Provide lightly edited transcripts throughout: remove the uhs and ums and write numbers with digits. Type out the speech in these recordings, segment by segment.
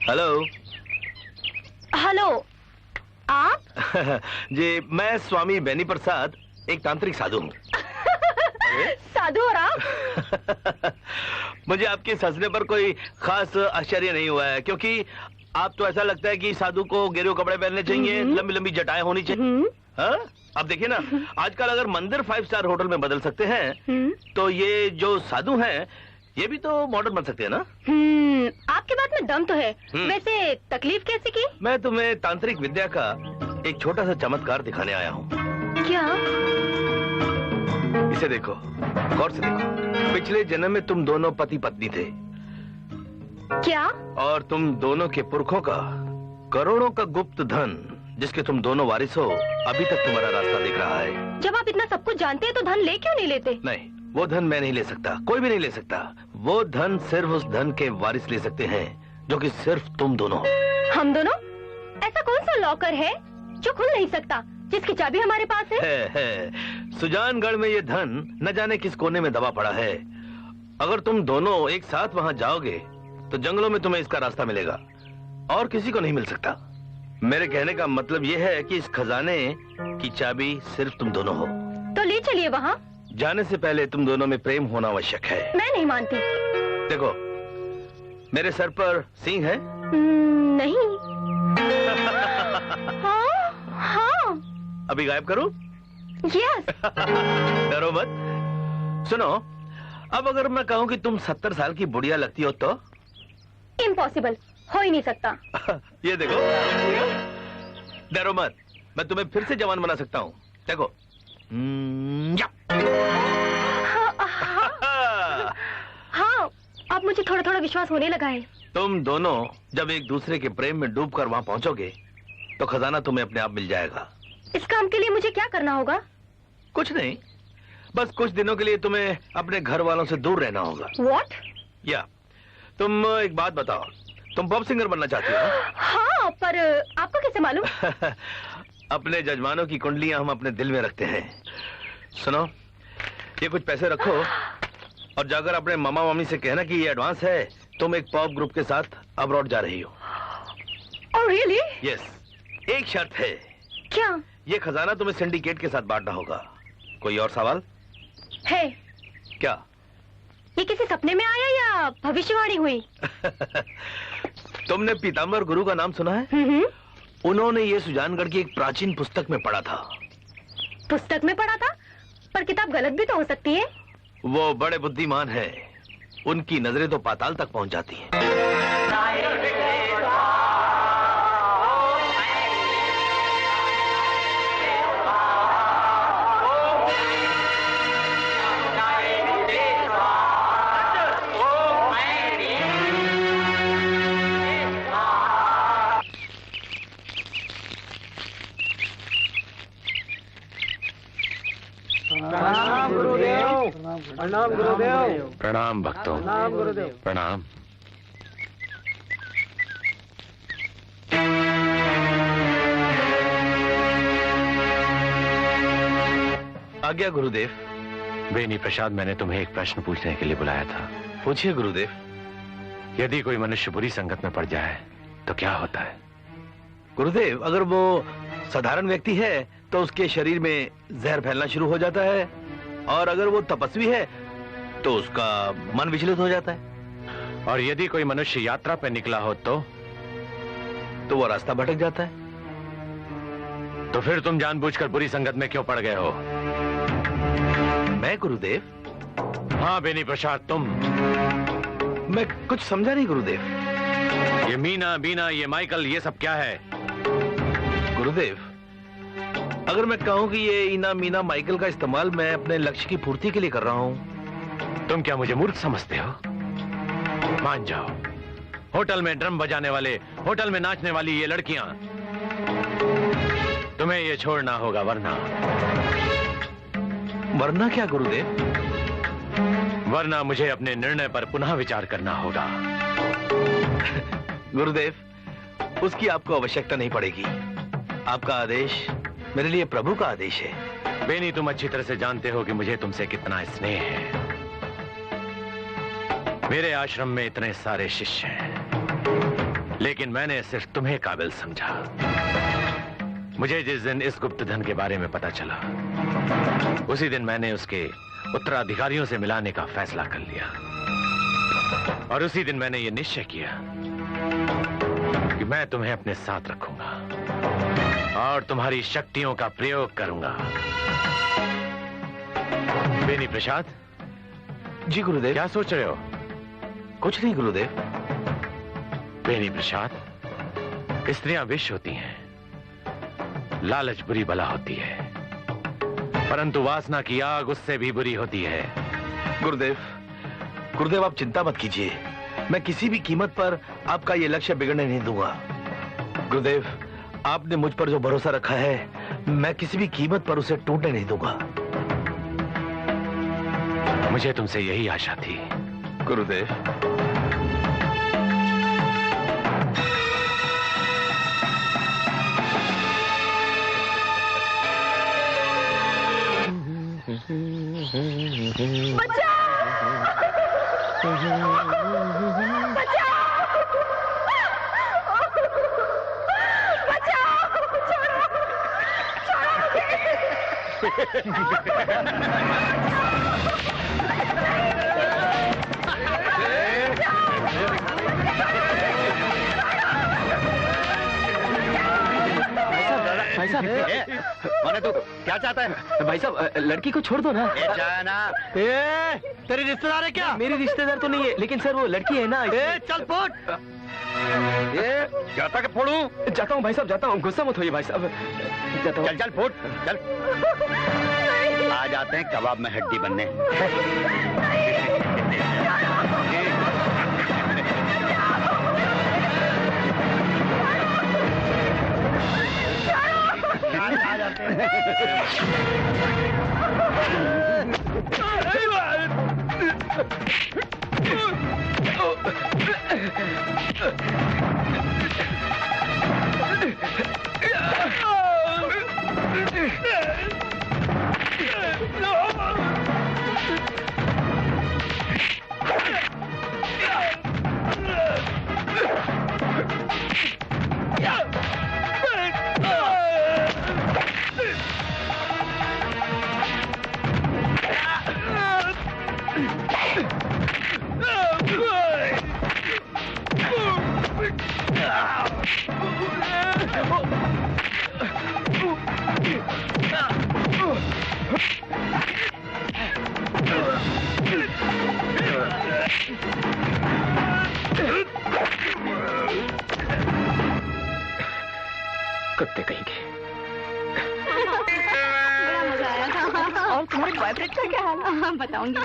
Hello. Hello, आप? जी, मैं स्वामी बेनी प्रसाद, एक तांत्रिक साधु हूँ। साधु और आप? मुझे आपके हंसने पर कोई खास आश्चर्य नहीं हुआ है, क्योंकि आप तो ऐसा लगता है कि साधु को गेरुए कपड़े पहनने चाहिए, लंबी लंबी जटाएं होनी चाहिए। हाँ? अब देखिए ना, आजकल अगर मंदिर 5 स्टार होटल में बदल सकते हैं, तो ये जो साधु हैं, ये भी तो मॉडर्न बन सकते हैं ना? आपके बात में दम तो है। वैसे तकलीफ कैसे की? मैं तुम्हें तांत्रिक विद्या का एक छोटा सा चमत्कार दिखाने आया हूँ। क्या? इसे देखो, गौर से देखो। पिछले जन्म में तुम दोनों पति पत्नी थे। क्या? और तुम दोनों के पुरखों का करोड़ों का गुप्त धन, जिसके तुम दोनों वारिस हो, अभी तक तुम्हारा रास्ता दिख रहा है। जब आप इतना सब कुछ जानते हैं तो धन ले क्यों नहीं लेते? नहीं, वो धन मैं नहीं ले सकता, कोई भी नहीं ले सकता। वो धन सिर्फ उस धन के वारिस ले सकते हैं, जो कि सिर्फ तुम दोनों हो। हम दोनों? ऐसा कौन सा लॉकर है जो खुल नहीं सकता, जिसकी चाबी हमारे पास है? है। सुजानगढ़ में ये धन न जाने किस कोने में दबा पड़ा है। अगर तुम दोनों एक साथ वहां जाओगे, तो जंगलों में तुम्हें इसका रास्ता मिलेगा, और किसी को नहीं मिल सकता। मेरे कहने का मतलब यह है कि इस खजाने की चाबी सिर्फ तुम दोनों हो। तो ले चलिए वहाँ। जाने से पहले तुम दोनों में प्रेम होना आवश्यक है। मैं नहीं मानती। देखो, मेरे सर पर सींग है? नहीं। हाँ, हाँ। अभी गायब करूं? यस। डरो मत। सुनो, अब अगर मैं कहूं कि तुम 70 साल की बुढ़िया लगती हो तो? इम्पॉसिबल, हो ही नहीं सकता। ये देखो, डरो मत, मैं तुम्हें फिर से जवान बना सकता हूँ। देखो। हाँ, अब मुझे थोड़ा थोड़ा विश्वास होने लगा है। तुम दोनों जब एक दूसरे के प्रेम में डूबकर वहां पहुंचोगे, तो खजाना तुम्हें अपने आप मिल जाएगा। इस काम के लिए मुझे क्या करना होगा? कुछ नहीं, बस कुछ दिनों के लिए तुम्हें अपने घर वालों से दूर रहना होगा। What? या तुम एक बात बताओ, तुम पॉप सिंगर बनना चाहती हो? हाँ, पर आपको कैसे मालूम? अपने जजमानों की कुंडलियां हम अपने दिल में रखते हैं। सुनो, ये कुछ पैसे रखो और जाकर अपने मामा मामी से कहना कि ये एडवांस है, तुम एक पॉप ग्रुप के साथ अब्रॉड जा रही हो। Oh, really? यस, एक शर्त है। क्या? ये खजाना तुम्हें सिंडिकेट के साथ बांटना होगा। कोई और सवाल है? क्या? ये किसी सपने में आया या भविष्यवाणी हुई? तुमने पीताम्बर गुरु का नाम सुना है? उन्होंने ये सुजानगढ़ की एक प्राचीन पुस्तक में पढ़ा था। पुस्तक में पढ़ा था? पर किताब गलत भी तो हो सकती है। वो बड़े बुद्धिमान है, उनकी नजरें तो पाताल तक पहुंच जाती हैं। प्रणाम गुरुदेव। प्रणाम गुरुदेव। प्रणाम भक्तों। प्रणाम गुरुदेव। प्रणाम। आज्ञा गुरुदेव। बेनी प्रसाद, मैंने तुम्हें एक प्रश्न पूछने के लिए बुलाया था। पूछिए गुरुदेव। यदि कोई मनुष्य बुरी संगत में पड़ जाए तो क्या होता है? गुरुदेव, अगर वो साधारण व्यक्ति है तो उसके शरीर में जहर फैलना शुरू हो जाता है, और अगर वो तपस्वी है तो उसका मन विचलित हो जाता है। और यदि कोई मनुष्य यात्रा पर निकला हो तो वो रास्ता भटक जाता है। तो फिर तुम जानबूझकर बुरी संगत में क्यों पड़ गए हो? मैं गुरुदेव? हाँ बेनी प्रसाद, तुम। मैं कुछ समझा नहीं गुरुदेव। ये मीना, बीना, ये माइकल, ये सब क्या है? गुरुदेव, अगर मैं कहूं कि ये इना मीना माइकल का इस्तेमाल मैं अपने लक्ष्य की पूर्ति के लिए कर रहा हूं, तुम क्या मुझे मूर्ख समझते हो? मान जाओ, होटल में ड्रम बजाने वाले, होटल में नाचने वाली ये लड़कियां, तुम्हें ये छोड़ना होगा, वरना। वरना क्या गुरुदेव? वरना मुझे अपने निर्णय पर पुनः विचार करना होगा। गुरुदेव, उसकी आपको आवश्यकता नहीं पड़ेगी। आपका आदेश मेरे लिए प्रभु का आदेश है। बेनी, तुम अच्छी तरह से जानते हो कि मुझे तुमसे कितना स्नेह है। मेरे आश्रम में इतने सारे शिष्य हैं, लेकिन मैंने सिर्फ तुम्हें काबिल समझा। मुझे जिस दिन इस गुप्त धन के बारे में पता चला, उसी दिन मैंने उसके उत्तराधिकारियों से मिलाने का फैसला कर लिया। और उसी दिन मैंने ये निश्चय किया कि मैं तुम्हें अपने साथ रखूंगा और तुम्हारी शक्तियों का प्रयोग करूंगा। बेनी प्रसाद। जी गुरुदेव। क्या सोच रहे हो? कुछ नहीं गुरुदेव। बेनी प्रसाद, स्त्रियां विष होती हैं, लालच बुरी बला होती है, परंतु वासना की आग उससे भी बुरी होती है। गुरुदेव, गुरुदेव आप चिंता मत कीजिए, मैं किसी भी कीमत पर आपका ये लक्ष्य बिगड़ने नहीं दूंगा। गुरुदेव, आपने मुझ पर जो भरोसा रखा है, मैं किसी भी कीमत पर उसे टूटने नहीं दूंगा। मुझे तुमसे यही आशा थी। गुरुदेव। भाई साहब, कौन है तू? क्या चाहता है? भाई साहब, लड़की को छोड़ दो ना। जाना। तेरे रिश्तेदार है क्या? मेरी रिश्तेदार तो नहीं है, लेकिन सर वो लड़की है ना। चल फुट। जाता के फोड़ू? जाता हूँ भाई साहब, जाता हूँ, गुस्सा मत होइए भाई साहब, जाता हूँ। चल चल फुट चल। आ जाते हैं कबाब में हड्डी बनने। आ जाते कुत्ते कहीं के। बड़ा मजा आया था। और तुम्हारे बॉयफ्रेंड का क्या हाल है? बताऊंगी।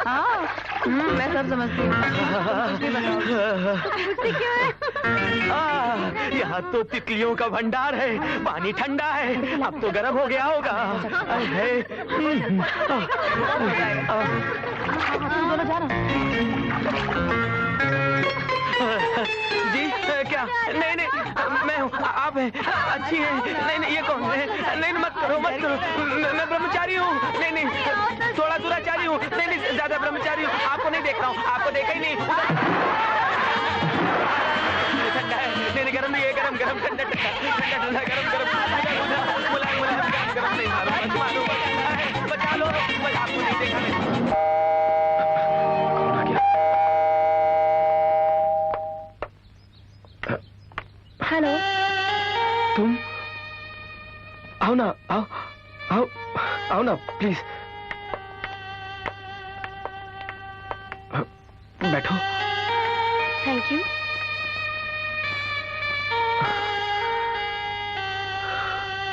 हाँ, मैं सब समझती हूँ। यहाँ तो तितलियों का भंडार है, पानी ठंडा है, अब तो गर्म हो गया होगा। दोनों जाना। जी क्या? नहीं नहीं, मैं हूँ, आप हैं, अच्छी हैं। नहीं नहीं, ये कौन है? नहीं मत करो मत करो, मैं ब्रह्मचारी हूँ। नहीं नहीं, थोड़ा दुराचारी हूँ। नहीं नहीं, ज्यादा ब्रह्मचारी हूँ। आपको नहीं देख रहा हूँ, आपको देखा ही नहीं। ठंडा है, नहीं नहीं, गरम नहीं है, गरम गरम, ठंडा ठंडा, ठंडा ठंडा, गरम गरम, मुलायम मुलायम, गरम नहीं मारो, बचा लो, आपको नहीं देखा नहीं। हेलो, तुम आओ ना, आओ आओ आओ ना प्लीज, बैठो। Thank you.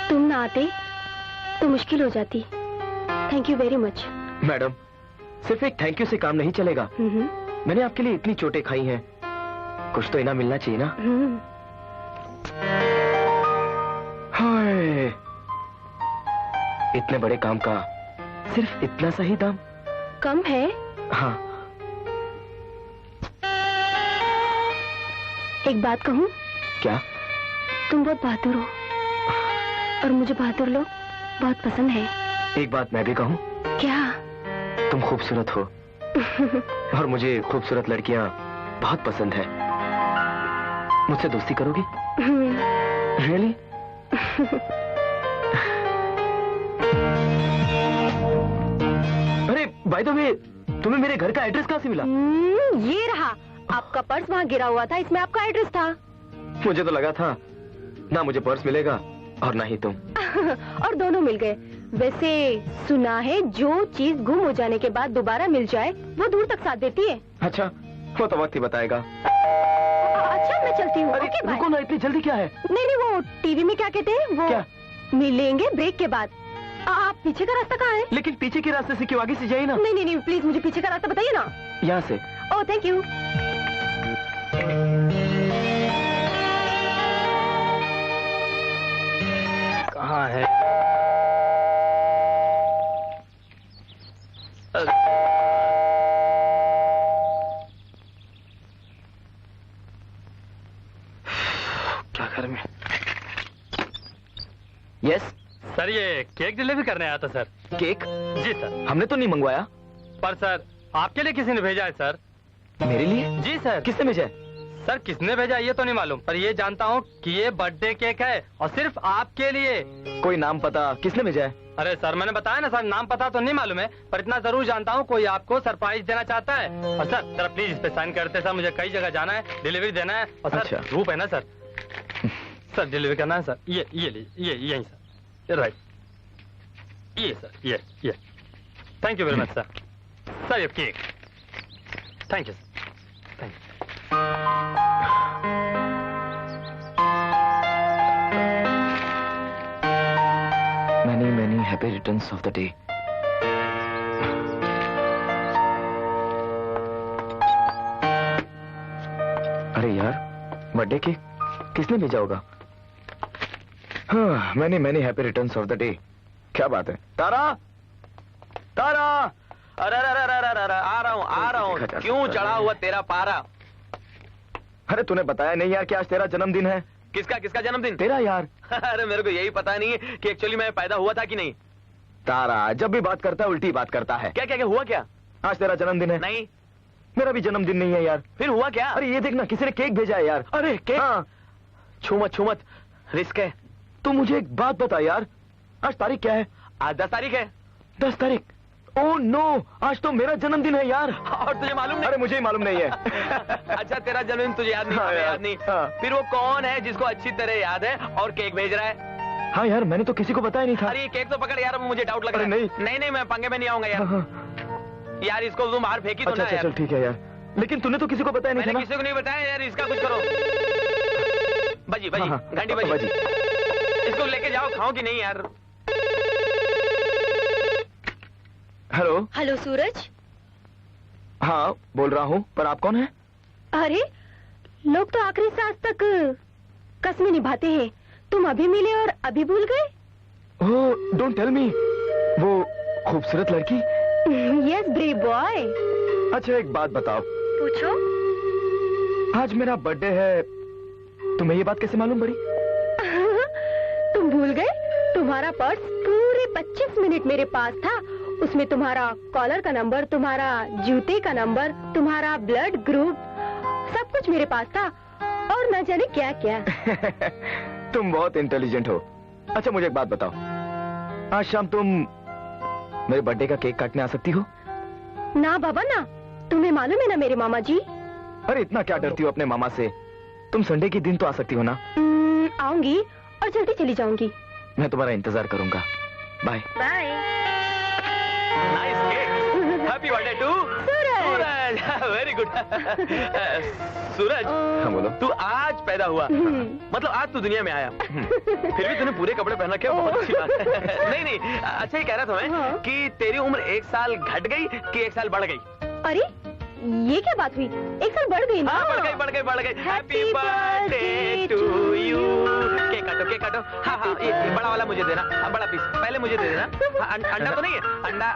तुम ना आते तो मुश्किल हो जाती। Thank you very much. Madam, सिर्फ एक थैंक यू से काम नहीं चलेगा। मैंने आपके लिए इतनी चोटें खाई हैं, कुछ तो इनाम मिलना चाहिए ना। हाय, इतने बड़े काम का सिर्फ इतना सा ही दाम कम है? हाँ। एक बात कहूँ? क्या? तुम बहुत बहादुर हो और मुझे बहादुर लोग बहुत पसंद है। एक बात मैं भी कहूँ? क्या? तुम खूबसूरत हो। और मुझे खूबसूरत लड़कियां बहुत पसंद है। मुझसे दोस्ती करोगी? रियली? अरे बाय द वे, तुम्हें मेरे घर का एड्रेस कहाँ से मिला? ये रहा, आपका पर्स वहाँ गिरा हुआ था, इसमें आपका एड्रेस था। मुझे तो लगा था ना मुझे पर्स मिलेगा और ना ही तुम। और दोनों मिल गए। वैसे सुना है जो चीज गुम हो जाने के बाद दोबारा मिल जाए वो दूर तक साथ देती है। अच्छा, वो तो वक्त ही बताएगा। अच्छा मैं चलती हूँ। अरे ओके बाय। रुको ना, इतनी जल्दी क्या है? नहीं नहीं, वो टीवी में क्या कहते हैं वो क्या? मिलेंगे ब्रेक के बाद। आप पीछे का रास्ता कहाँ है? लेकिन पीछे के रास्ते से क्यों, आगे से जाइए ना। नहीं नहीं नहीं, प्लीज मुझे पीछे का रास्ता बताइए ना। यहाँ से। Oh thank you. कहाँ है? क्या घर में? यस सर, ये केक डिलीवरी करने आया था सर। केक? जी सर। हमने तो नहीं मंगवाया। पर सर आपके लिए किसी ने भेजा है सर। मेरे लिए? जी सर। किसने भेजा है? सर किसने भेजा ये तो नहीं मालूम, पर ये जानता हूँ कि ये बर्थडे केक है और सिर्फ आपके लिए। कोई नाम पता किसने भेजा है? अरे सर मैंने बताया ना सर, नाम पता तो नहीं मालूम है, पर इतना जरूर जानता हूँ कोई आपको सरप्राइज देना चाहता है। और सर जरा प्लीज इस पे साइन करते सर, मुझे कई जगह जाना है, डिलीवरी देना है। और सर अच्छा। धूप है ना सर। सर डिलीवरी करना है सर। ये यही सर, राइट। ये सर, ये thank you very much sir. Sir ये cake, thank you sir, thank you. Many happy returns of the day. अरे यार, बर्थडे केक किसने भेजा होगा? हाँ, many happy returns of the day. क्या बात है? तारा, तारा, अरे आ रहा हूँ। क्यों चढ़ा हुआ तेरा पारा? अरे तूने बताया नहीं यार कि आज तेरा जन्मदिन है। किसका जन्मदिन? तेरा यार। अरे मेरे को यही पता नहीं है कि एक्चुअली मैं पैदा हुआ था कि नहीं। तारा जब भी बात करता है उल्टी बात करता है। क्या हुआ क्या? आज तेरा जन्मदिन है। नहीं, मेरा भी जन्मदिन नहीं है यार। फिर हुआ क्या? अरे ये देखना, किसी ने केक भेजा है यार। अरे केक? हाँ। छू मत, रिस्क है। तू मुझे एक बात बता यार, आज तारीख क्या है? आज 10 तारीख है। 10 तारीख? ओह नो, आज तो मेरा जन्मदिन है यार। और तुझे मालूम नहीं? अरे मुझे ही मालूम नहीं है। अच्छा तेरा जन्मदिन तुझे याद नहीं? हाँ हमें यार, याद नहीं। हाँ। फिर वो कौन है जिसको अच्छी तरह याद है और केक भेज रहा है? हाँ यार, मैंने तो किसी को बताया नहीं था। अरे ये केक तो पकड़ यार, मुझे डाउट लग रहा अरे है। नहीं मैं पंगे में नहीं आऊंगा यार। हाँ, हाँ। यार इसको तुम बाहर फेंकी तो अच्छा ना अच्छा यार। चल ठीक है यार, लेकिन तूने तो किसी को बताया नहीं था मैंने ना? किसी को नहीं बताया यार, इसका कुछ करो। बजी हाँ, हाँ, घंटी बजी। बजी। इसको लेके जाओ, खाओ कि नहीं यार? हेलो। हेलो सूरज। हाँ बोल रहा हूँ, पर आप कौन है? अरे लोग तो आखिरी सांस तक कसमें निभाते हैं, तुम अभी मिले और अभी भूल गए? ओह डोंट टेल मी, वो खूबसूरत लड़की? Yes brave boy. अच्छा एक बात बताओ। पूछो। आज मेरा बर्थडे है, तुम्हें ये बात कैसे मालूम पड़ी? तुम भूल गए? तुम्हारा पर्स पूरे 25 मिनट मेरे पास था, उसमें तुम्हारा कॉलर का नंबर, तुम्हारा जूते का नंबर, तुम्हारा ब्लड ग्रुप, सब कुछ मेरे पास था और न जाने क्या क्या। तुम बहुत इंटेलिजेंट हो। अच्छा मुझे एक बात बताओ, आज शाम तुम मेरे बर्थडे का केक काटने आ सकती हो? ना बाबा ना, तुम्हें मालूम है ना मेरे मामा जी। अरे इतना क्या डरती हो अपने मामा से? तुम संडे के दिन तो आ सकती हो ना? आऊंगी और जल्दी चली जाऊंगी। मैं तुम्हारा इंतजार करूंगा। Bye bye. Nice cake. Happy birthday to Suraj. Very good. Suraj, हाँ बोलो। तू आज पैदा हुआ, मतलब आज तू दुनिया में आया, फिर भी तूने पूरे कपड़े पहन रखे, बहुत अच्छी बात है। नहीं अच्छा ही कह रहा था मैं हाँ। कि तेरी उम्र 1 साल घट गई कि 1 साल बढ़ गई? अरे ये क्या बात हुई, 1 साल बढ़ गई ना? हाँ बढ़ गई। Happy birthday to you. Cake काटो। हाँ ये बड़ा वाला मुझे देना। हाँ, बड़ा पीस पहले मुझे दे देना। हाँ, अंडा तो नहीं है? अंडा।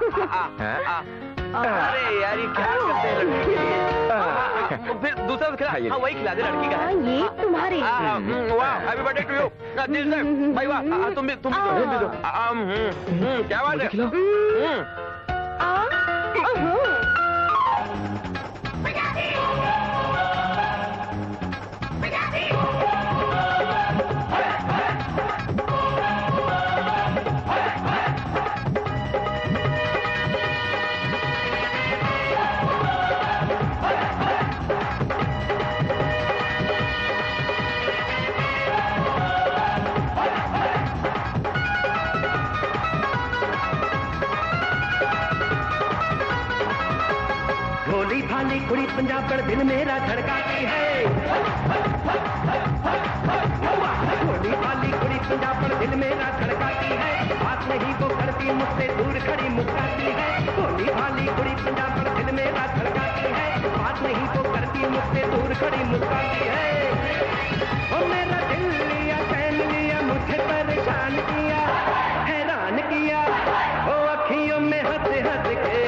अरे यार ये क्या करते हैं लड़की? फिर दूसरा खिला। हाँ वही खिला दे, लड़की का है। ये तुम्हारे। वाह हैप्पी बर्थडे टू यू। दिल से भाई वाह। तुम भी दो। क्या बात है? कुड़ी पंजाबड़ दिल मेरा धड़काती है। भोली भाली कुड़ी पंजाबड़ दिल मेरा धड़काती है। बात नहीं वो करती मुझसे दूर खड़ी मुस्काती है। भोली भाली कुड़ी पंजाबड़ दिल मेरा धड़काती है। बात नहीं वो करती मुझसे दूर खड़ी मुस्काती है। ओ मेरा दिल लिया चैन लिया मुझे परेशान किया हैरान किया। ओ अखियों में हंस हंस के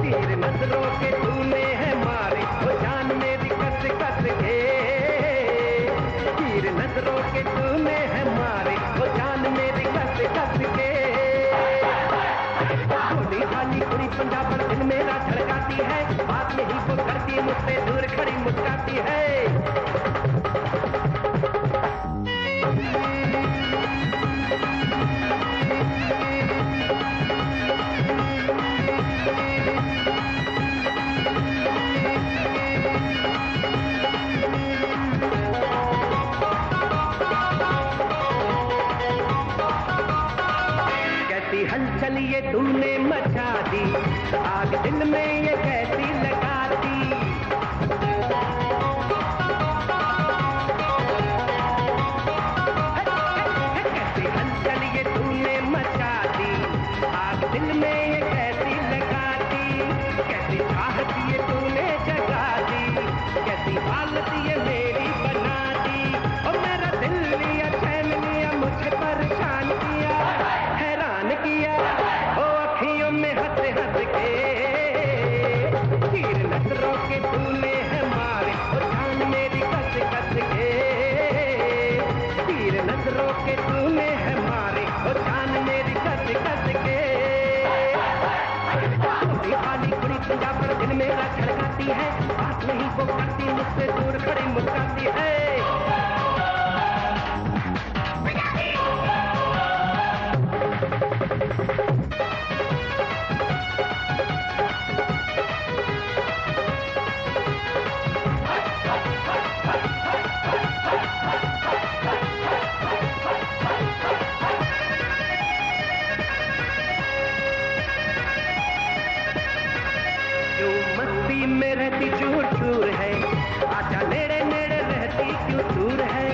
तीर नजरों के तूने है मारे। ओ जान मेरी कस कस के तीर नजरों के तूने है मारे। ओ जान मेरी कस कस के। भोली भाली कुड़ी पंजाबड़ दिल मेरा धड़काती है। बात नहीं वो करती मुझसे दूर खड़ी मुस्काती है। कैसी हलचल ये तूने मचा दी आग दिल में ये कैसी लगा दी। कैसी हलचल ये तूने मचा दी आग दिल में ये कैसी लगा दी। कैसी चाहत ये तूने जगा दी कैसी हालत ये मेरी बना दी। और मेरा दिल लिया चैन लिया मुझे परेशान किया हैरान किया। ओ अखियों में हंस हंस के तीर नजरों के तूने है मारे। ओ जान मेरी कस कस के तीर नजरों के तूने है मारे। ओ जान मेरी कस कस के। भोली भाली कुड़ी पंजाबड़ दिल मेरा धड़काती है। बात नहीं वो करती मुझसे दूर खड़ी मुस्काती है। क्यों मस्ती में रहती चूर चूर है। आजा नेड़े नेड़े रहती क्यों दूर है।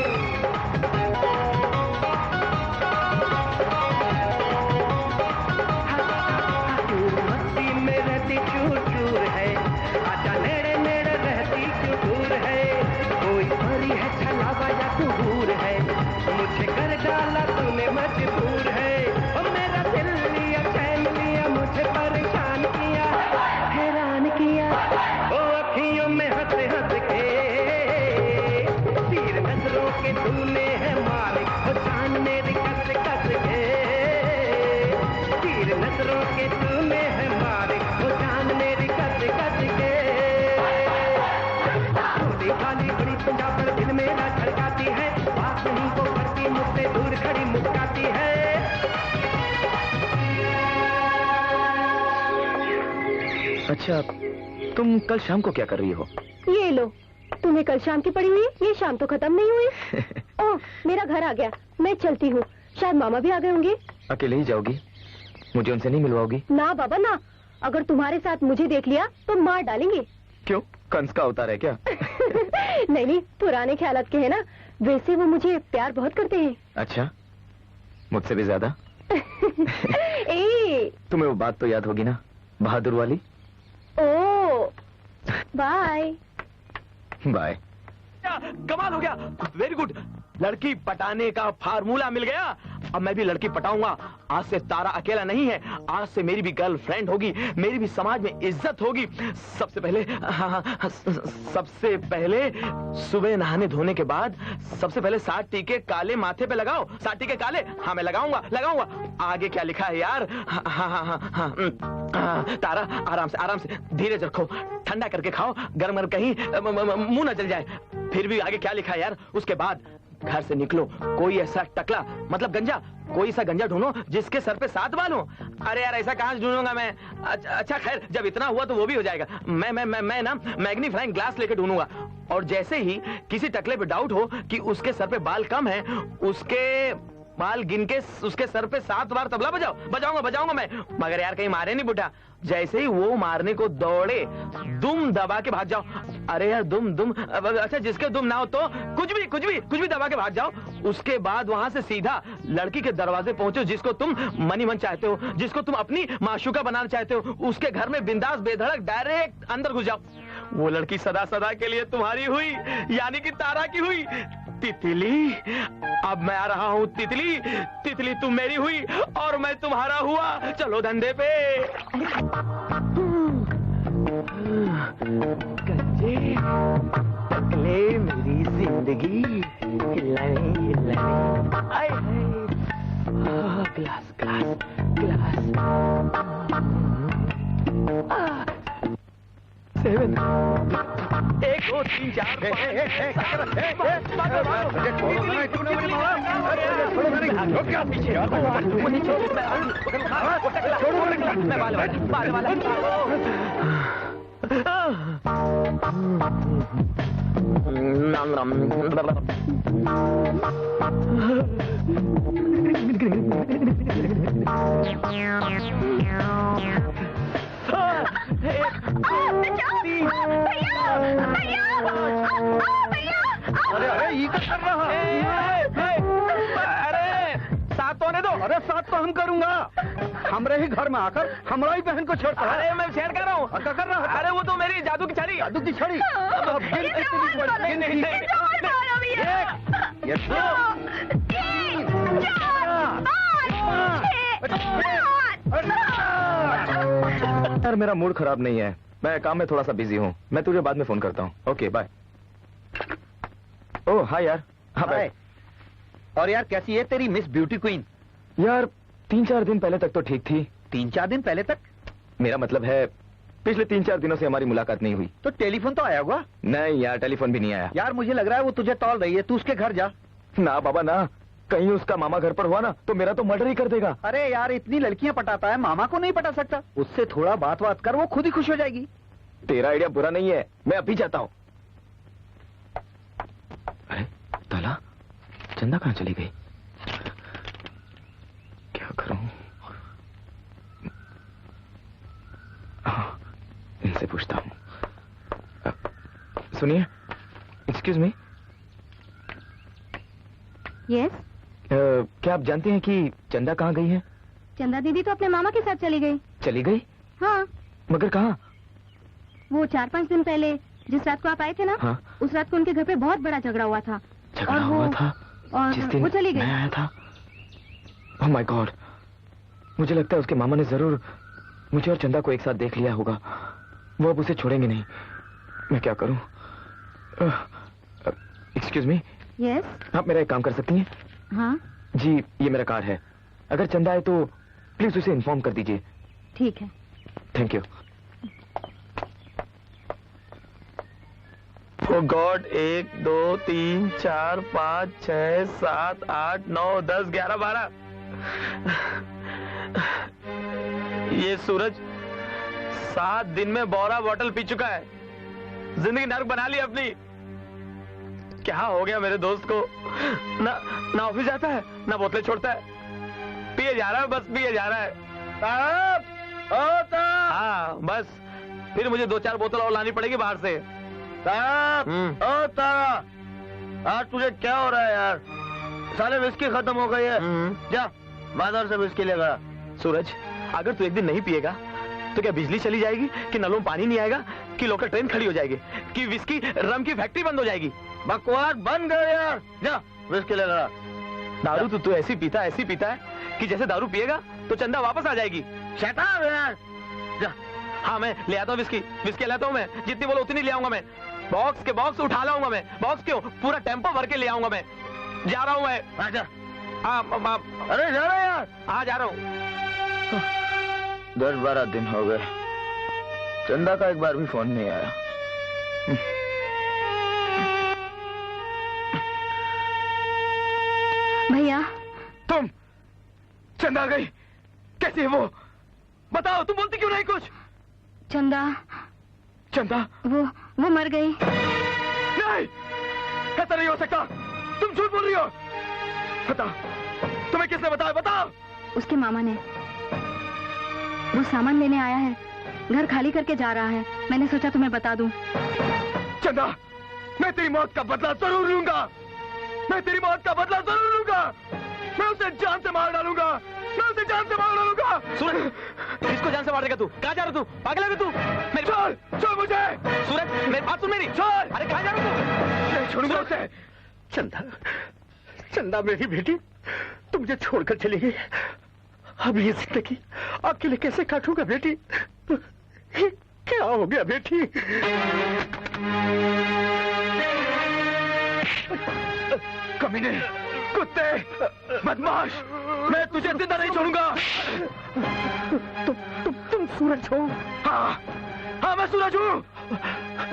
क्यों मस्ती में रहती चूर चूर है। आजा नेड़े नेड़े रहती क्यों दूर है। कोई परी है छलावा या तू हूर है। मुझे कर डाला तूने मजबूर है। और मेरा दिल लिया चैन लिया मुझे परेशान किया हैरान किया। ओ अखियों में हंस हंस के तीर नजरों के तूने है मारे। ओ जान मेरी कस कस के तीर नजरों के तूने है मारे। ओ जान मेरी कस कस के। भोली भाली कुड़ी पंजाबड़ दिल मेरा धड़काती है। बात नहीं वो करती मुझसे दूर खड़ी मुस्काती है। अच्छा, तुम कल शाम को क्या कर रही हो? ये लो, तुम्हें कल शाम की पड़ी हुई है। ये शाम तो खत्म नहीं हुई। ओह, मेरा घर आ गया, मैं चलती हूँ। शायद मामा भी आ गए होंगे। अकेले ही जाओगी? मुझे उनसे नहीं मिलवाओगी? ना बाबा ना, अगर तुम्हारे साथ मुझे देख लिया तो मार डालेंगे। क्यों, कंस का अवतार है क्या? नहीं नहीं, पुराने ख्यालात के है ना। वैसे वो मुझे प्यार बहुत करते हैं। अच्छा, मुझसे भी ज्यादा? ए, तुम्हें वो बात तो याद होगी ना, बहादुर वाली? ओ, बाय बाय। कमाल हो गया, वेरी गुड। लड़की पटाने का फार्मूला मिल गया। अब मैं भी लड़की पटाऊंगा। आज से तारा अकेला नहीं है, आज से मेरी भी गर्लफ्रेंड होगी, मेरी भी समाज में इज्जत होगी। सबसे पहले सुबह नहाने धोने के बाद सबसे पहले 7 टीके काले माथे पे लगाओ। 7 टीके काले, हाँ मैं लगाऊंगा। आगे क्या लिखा है यार? तारा आराम से धीरज रखो, ठंडा करके खाओ, गर्म कहीं मुंह न जल जाए। फिर भी आगे क्या लिखा है यार? उसके बाद घर से निकलो, कोई ऐसा टकला मतलब गंजा, कोई सा गंजा ढूंढो जिसके सर पे 7 बाल हो। अरे यार ऐसा कहाँ ढूंढूंगा मैं? अच्छा खैर, जब इतना हुआ तो वो भी हो जाएगा। मैं ना मैग्नीफाइंग ग्लास लेके ढूंढूंगा। और जैसे ही किसी टकले पे डाउट हो कि उसके सर पे बाल कम है, उसके बाल गिन के उसके सर पे 7 बार तबला बजाऊंगा मैं। मगर यार कहीं मारे नहीं बुढ़ा। जैसे ही वो मारने को दौड़े दुम दबा के भाग जाओ। अरे यार दुम अच्छा जिसके दुम ना हो तो कुछ भी दबा के भाग जाओ। उसके बाद वहां से सीधा लड़की के दरवाजे पहुंचो जिसको तुम मनी मन चाहते हो, जिसको तुम अपनी माशूका बनाना चाहते हो, उसके घर में बिंदास बेधड़क डायरेक्ट अंदर घुस जाओ। वो लड़की सदा सदा के लिए तुम्हारी हुई, यानी कि तारा की हुई। तितली, अब मैं आ रहा हूँ तितली। तितली तुम मेरी हुई और मैं तुम्हारा हुआ। चलो धंधे पे। कच्चे टकले मेरी जिंदगी हिलाने आए हैं। ग्लास ग्लास ग्लास 7 1 2 3 4 अरे ये क्या कर रहा है? अरे साथ तो होने दो। अरे साथ तो हम करूंगा, हमरे ही घर में आकर हमारा ही बहन को छेड़ता है। अरे मैं छेड़ कर रहा हूँ। क्या कर रहा है? अरे वो तो मेरी जादू की छड़ी। जादू की छड़ी? यार मेरा मूड खराब नहीं है, मैं काम में थोड़ा सा बिजी हूँ। मैं तुझे बाद में फोन करता हूँ। Okay bye. ओह हाय यार। हाँ बाय। और यार कैसी है तेरी मिस ब्यूटी क्वीन? यार 3-4 दिन पहले तक तो ठीक थी। 3-4 दिन पहले तक? मेरा मतलब है पिछले 3-4 दिनों से हमारी मुलाकात नहीं हुई। तो टेलीफोन तो आया होगा? नहीं यार, टेलीफोन भी नहीं आया। यार मुझे लग रहा है वो तुझे तौल रही है, तू उसके घर जा। ना बाबा ना, कहीं उसका मामा घर पर हुआ ना तो मेरा तो मर्डर ही कर देगा। अरे यार इतनी लड़कियां पटाता है, मामा को नहीं पटा सकता? उससे थोड़ा बात कर, वो खुद ही खुश हो जाएगी। तेरा आइडिया बुरा नहीं है, मैं अभी जाता हूँ। अरे ताला, चंदा कहाँ चली गई? क्या करूं? हाँ, इनसे पूछता हूँ। सुनिए, एक्सक्यूज मी। यस। क्या आप जानते हैं कि चंदा कहाँ गई है? चंदा दीदी तो अपने मामा के साथ चली गई। चली गई? हाँ। मगर कहाँ? वो 4-5 दिन पहले जिस रात को आप आए थे ना, हाँ? उस रात को उनके घर पे बहुत बड़ा झगड़ा हुआ था। झगड़ा हुआ था? और जिस दिन वो चली गई। मैं आया था? ओह माय गॉड, मुझे लगता है उसके मामा ने जरूर मुझे और चंदा को एक साथ देख लिया होगा। वो अब उसे छोड़ेंगे नहीं। मैं क्या करूं? Excuse me. यस। आप मेरा एक काम कर सकती हैं? हाँ जी, ये मेरा कार्ड है। अगर चंदा आए तो प्लीज उसे इन्फॉर्म कर दीजिए। ठीक है। Thank you. Oh God, 1 2 3 4 5 6 7 8 9 10 11 12। ये सूरज 7 दिन में बोरा बॉटल पी चुका है। जिंदगी नर्क बना ली अपनी। क्या हो गया मेरे दोस्त को? ना ऑफिस जाता है, ना बोतलें छोड़ता है, पिए जा रहा है, बस पिए जा रहा है। हाँ बस, फिर मुझे 2-4 बोतल और लानी पड़ेगी बाहर से। ओ तारा, आज तुझे क्या हो रहा है यार? साले विस्की खत्म हो गई है। जा बाजार से विस्की लेगा। सूरज, अगर तू एक दिन नहीं पिएगा तो क्या बिजली चली जाएगी, कि नलों में पानी नहीं आएगा, कि लोकल ट्रेन खड़ी हो जाएगी, कि विस्की रम की फैक्ट्री बंद हो जाएगी? बकवास बंद कर यार, जा विस्की लेगा। दारू तो तू ऐसी पीता है कि जैसे दारू पिएगा तो चंदा वापस आ जाएगी। शट अप यार, जा। हाँ मैं ले आता हूँ विस्की लाता हूँ मैं, जितनी बोलो उतनी ले आऊंगा मैं। बॉक्स के बॉक्स उठा लाऊंगा मैं। बॉक्स क्यों, पूरा टेम्पो भर के ले आऊंगा मैं। जा रहा हूँ मैं। आजा। हाँ अरे जा रहा यार। हाँ जा रहा हूँ। 10-12 दिन हो गए, चंदा का एक बार भी फोन नहीं आया। भैया। तुम? चंदा आ गई? कैसे है वो? बताओ, तुम बोलती क्यों नहीं कुछ? चंदा वो मर गई। नहीं, ऐसा नहीं हो सकता। तुम झूठ बोल रही हो। बताओ, तुम्हें किसने बताया? बताओ। उसके मामा ने। वो सामान लेने आया है घर खाली करके जा रहा है। मैंने सोचा तुम्हें बता दूं। चंदा, मैं तेरी मौत का बदला जरूर लूंगा। मैं तेरी मौत का बदला जरूर लूंगा। मैं उसे जान से मार डालूंगा। मैं उसे जान से मार डालूंगा। सूरज, किसको जान से मार देगा तू? कहाँ जा रहा तू? पागल है तू? छोड़, छोड़ मुझे। सूरज, मेरी बात सुन मेरी। छोड़। अरे कहाँ जा रहा तू? नहीं छोड़ूंगा उसे। चंदा, चंदा मेरी बेटी, तुम मुझे छोड़कर चली गई। अब ये जिंदगी अकेले कैसे काटूंगा बेटी? क्या हो गया बेटी? कमीने, कुत्ते, बदमाश, मैं तुझे जिंदा नहीं छोड़ूंगा। तुम सूरज हो? हाँ, हाँ मैं सूरज हूँ।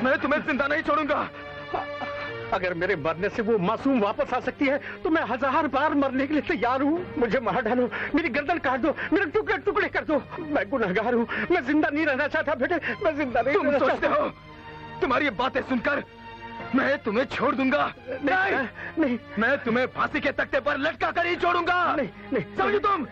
मैं तुम्हें जिंदा नहीं छोड़ूंगा। अगर मेरे मरने से वो मासूम वापस आ सकती है तो मैं 1000 बार मरने के लिए तैयार हूँ। मुझे मार डालो, मेरी गर्दन काट दो, मेरे टुकड़े टुकड़े कर दो। मैं गुनहगार हूँ, मैं जिंदा नहीं रहना चाहता बेटे, मैं जिंदा नहीं रहना चाहता। तुम सोचते हो तुम्हारी ये बातें सुनकर मैं तुम्हें छोड़ दूंगा? नहीं, नहीं, मैं तुम्हें फांसी के तख्ते पर लटका कर ही छोड़ूंगा। नहीं, नहीं, समझो तुम?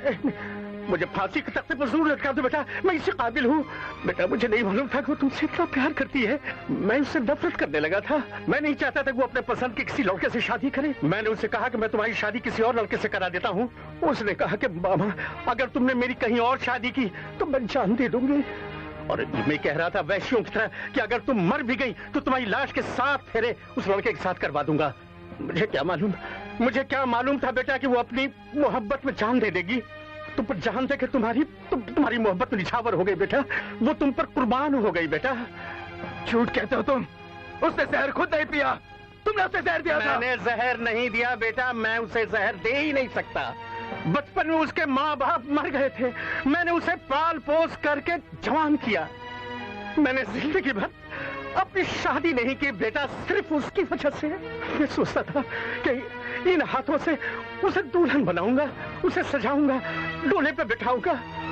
मुझे फांसी के तख्ते पर जरूर लटका दो बेटा, मैं इससे काबिल हूँ। बेटा मुझे नहीं मालूम था कि वो तुमसे इतना प्यार करती है। मैं उससे नफरत करने लगा था। मैं नहीं चाहता था कि वो अपने पसंद के किसी लड़के से शादी करे। मैंने उससे कहा कि मैं तुम्हारी शादी किसी और लड़के से करा देता हूँ। उसने कहा कि मामा, अगर तुमने मेरी कहीं और शादी की तो मैं जान दे दूंगी। और मैं कह रहा था वैश्यों की तरह कि अगर तुम मर भी गई तो तुम्हारी लाश के 7 फेरे उस लड़के के साथ करवा दूंगा। मुझे क्या मालूम था बेटा कि वो अपनी मोहब्बत में जान दे देगी। तुम पर जान दे कि तुम्हारी मोहब्बत निछावर हो गई बेटा। वो तुम पर कुर्बान हो गई बेटा। झूठ कहते हो तुम। उसने जहर खुद नहीं पिया, तुमने उसे जहर दिया था। मैंने जहर नहीं दिया बेटा, मैं उसे जहर दे ही नहीं सकता। बचपन में उसके माँ बाप मर गए थे। मैंने उसे पाल पोस करके जवान किया। मैंने जिंदगी भर अपनी शादी नहीं की बेटा, सिर्फ उसकी वजह से। मैं सोचता था कि इन हाथों से उसे दुल्हन बनाऊंगा, उसे सजाऊंगा, डोले पे बिठाऊंगा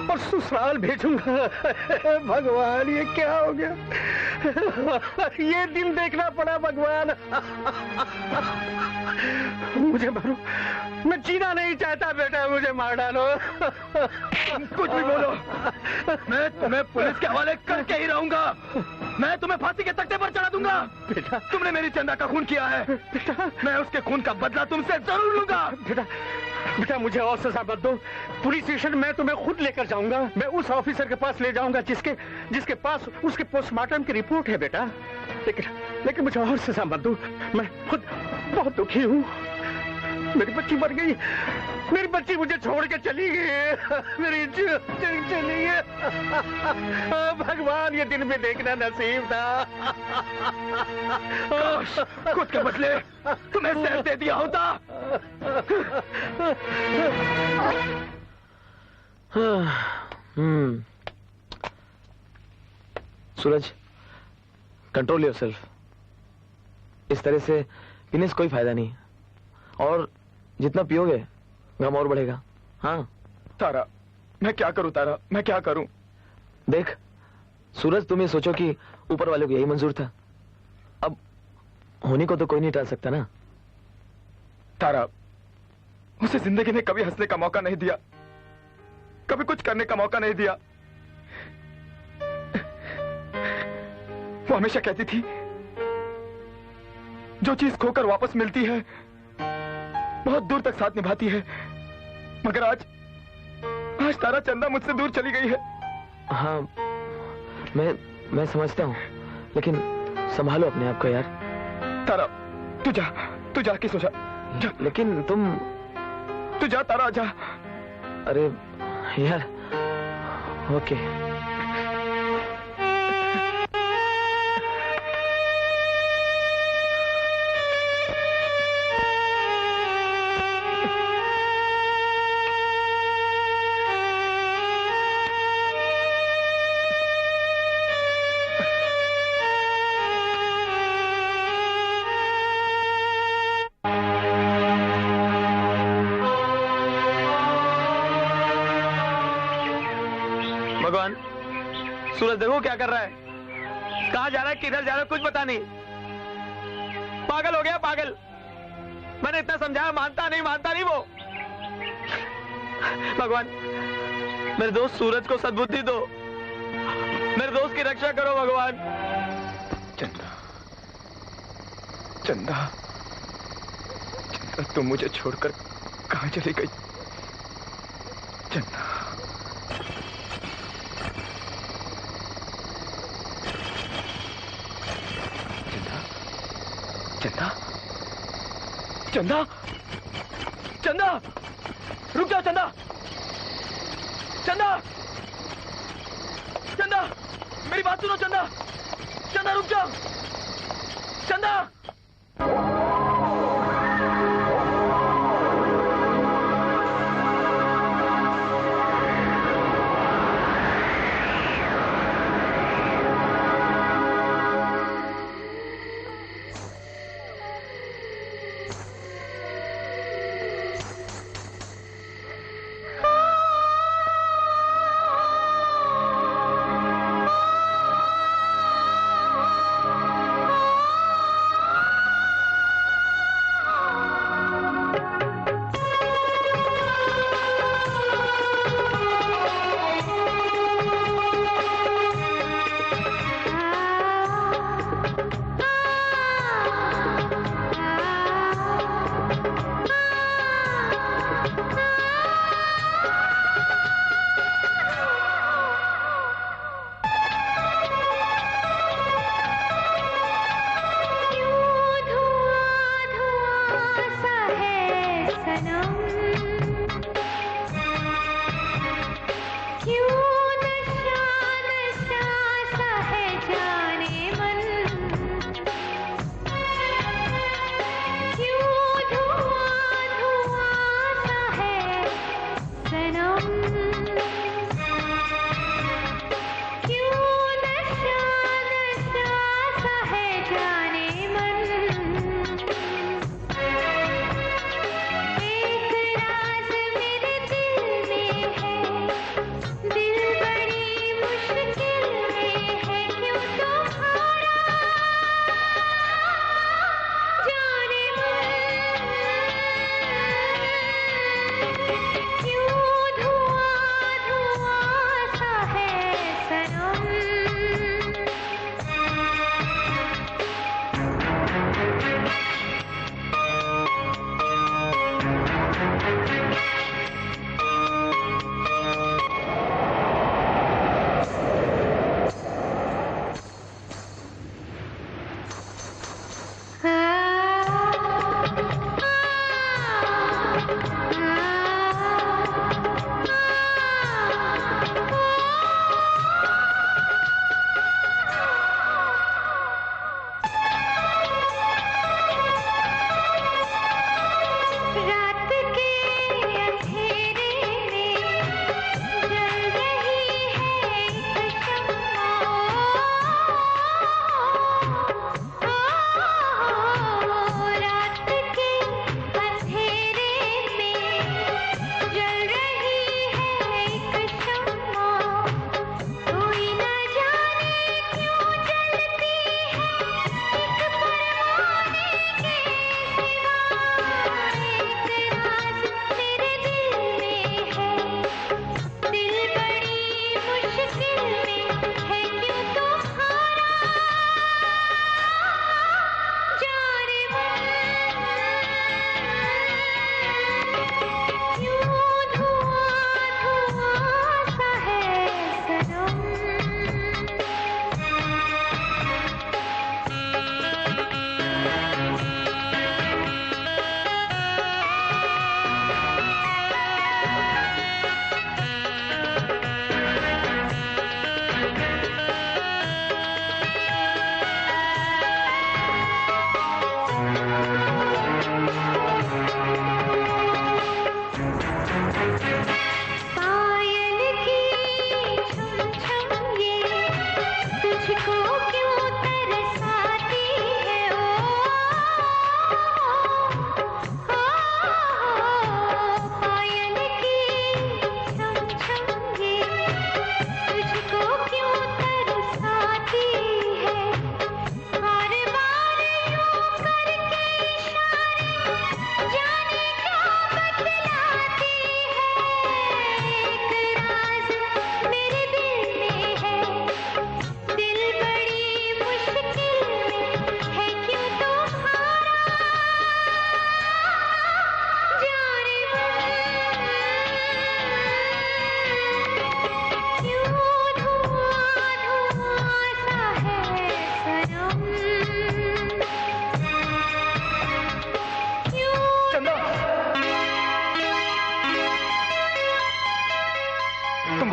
और ससुराल भेजूंगा। भगवान ये क्या हो गया? ये दिन देखना पड़ा भगवान। मुझे मारो, मैं जीना नहीं चाहता बेटा, मुझे मार डालो। कुछ भी बोलो, मैं तुम्हें पुलिस के हवाले करके ही रहूंगा। मैं तुम्हें फांसी के तख्ते पर चढ़ा दूंगा। बेटा, तुमने मेरी चंदा का खून किया है। बेटा, मैं उसके खून का बदला तुमसे जरूर लूंगा। बेटा मुझे और सजा मत दो। पुलिस स्टेशन मैं तुम्हें खुद लेकर जाऊंगा। मैं उस ऑफिसर के पास ले जाऊंगा जिसके पास उसके पोस्टमार्टम की रिपोर्ट है बेटा। लेकिन मुझे और सजा मत दो। मैं खुद बहुत दुखी हूँ। मेरी बच्ची मर गई, मेरी बच्ची मुझे छोड़ के चली गई, मेरी चली गई। भगवान ये दिन भी देखना नसीब था। खुद के बदले तुम्हें जहर दे दिया होता। सूरज, कंट्रोल योरसेल्फ। इस तरह से पीने से कोई फायदा नहीं, और जितना पियोगे गम और बढ़ेगा। हाँ तारा, मैं क्या करूं तारा, मैं क्या करूं? देख सूरज, तुम ये सोचो कि ऊपर वाले को यही मंजूर था। अब होने को तो कोई नहीं टाल सकता ना। तारा, उसे जिंदगी ने कभी हंसने का मौका नहीं दिया, कभी कुछ करने का मौका नहीं दिया। वो हमेशा कहती थी जो चीज खोकर वापस मिलती है बहुत दूर तक साथ निभाती है। मगर आज तारा चंदा मुझसे दूर चली गई है। हाँ मैं समझता हूँ, लेकिन संभालो अपने आप को यार। तारा तू जाके सो जा। लेकिन तू जा तारा, जा। अरे यार, ओके। भगवान, सूरज देखो क्या कर रहा है, कहां जा रहा है, किधर जा रहा है, कुछ पता नहीं। पागल हो गया, पागल। मैंने इतना समझाया, मानता नहीं वो। भगवान, मेरे दोस्त सूरज को सद्बुद्धि दो। मेरे दोस्त की रक्षा करो भगवान। चंदा, चंदा, चंदा, तुम मुझे छोड़कर कहाँ चली गई? चंदा, चंदा, चंदा, चंदा, रुक जाओ चंदा, चंदा, चंदा, मेरी बात सुनो चंदा, चंदा रुक जाओ, चंदा।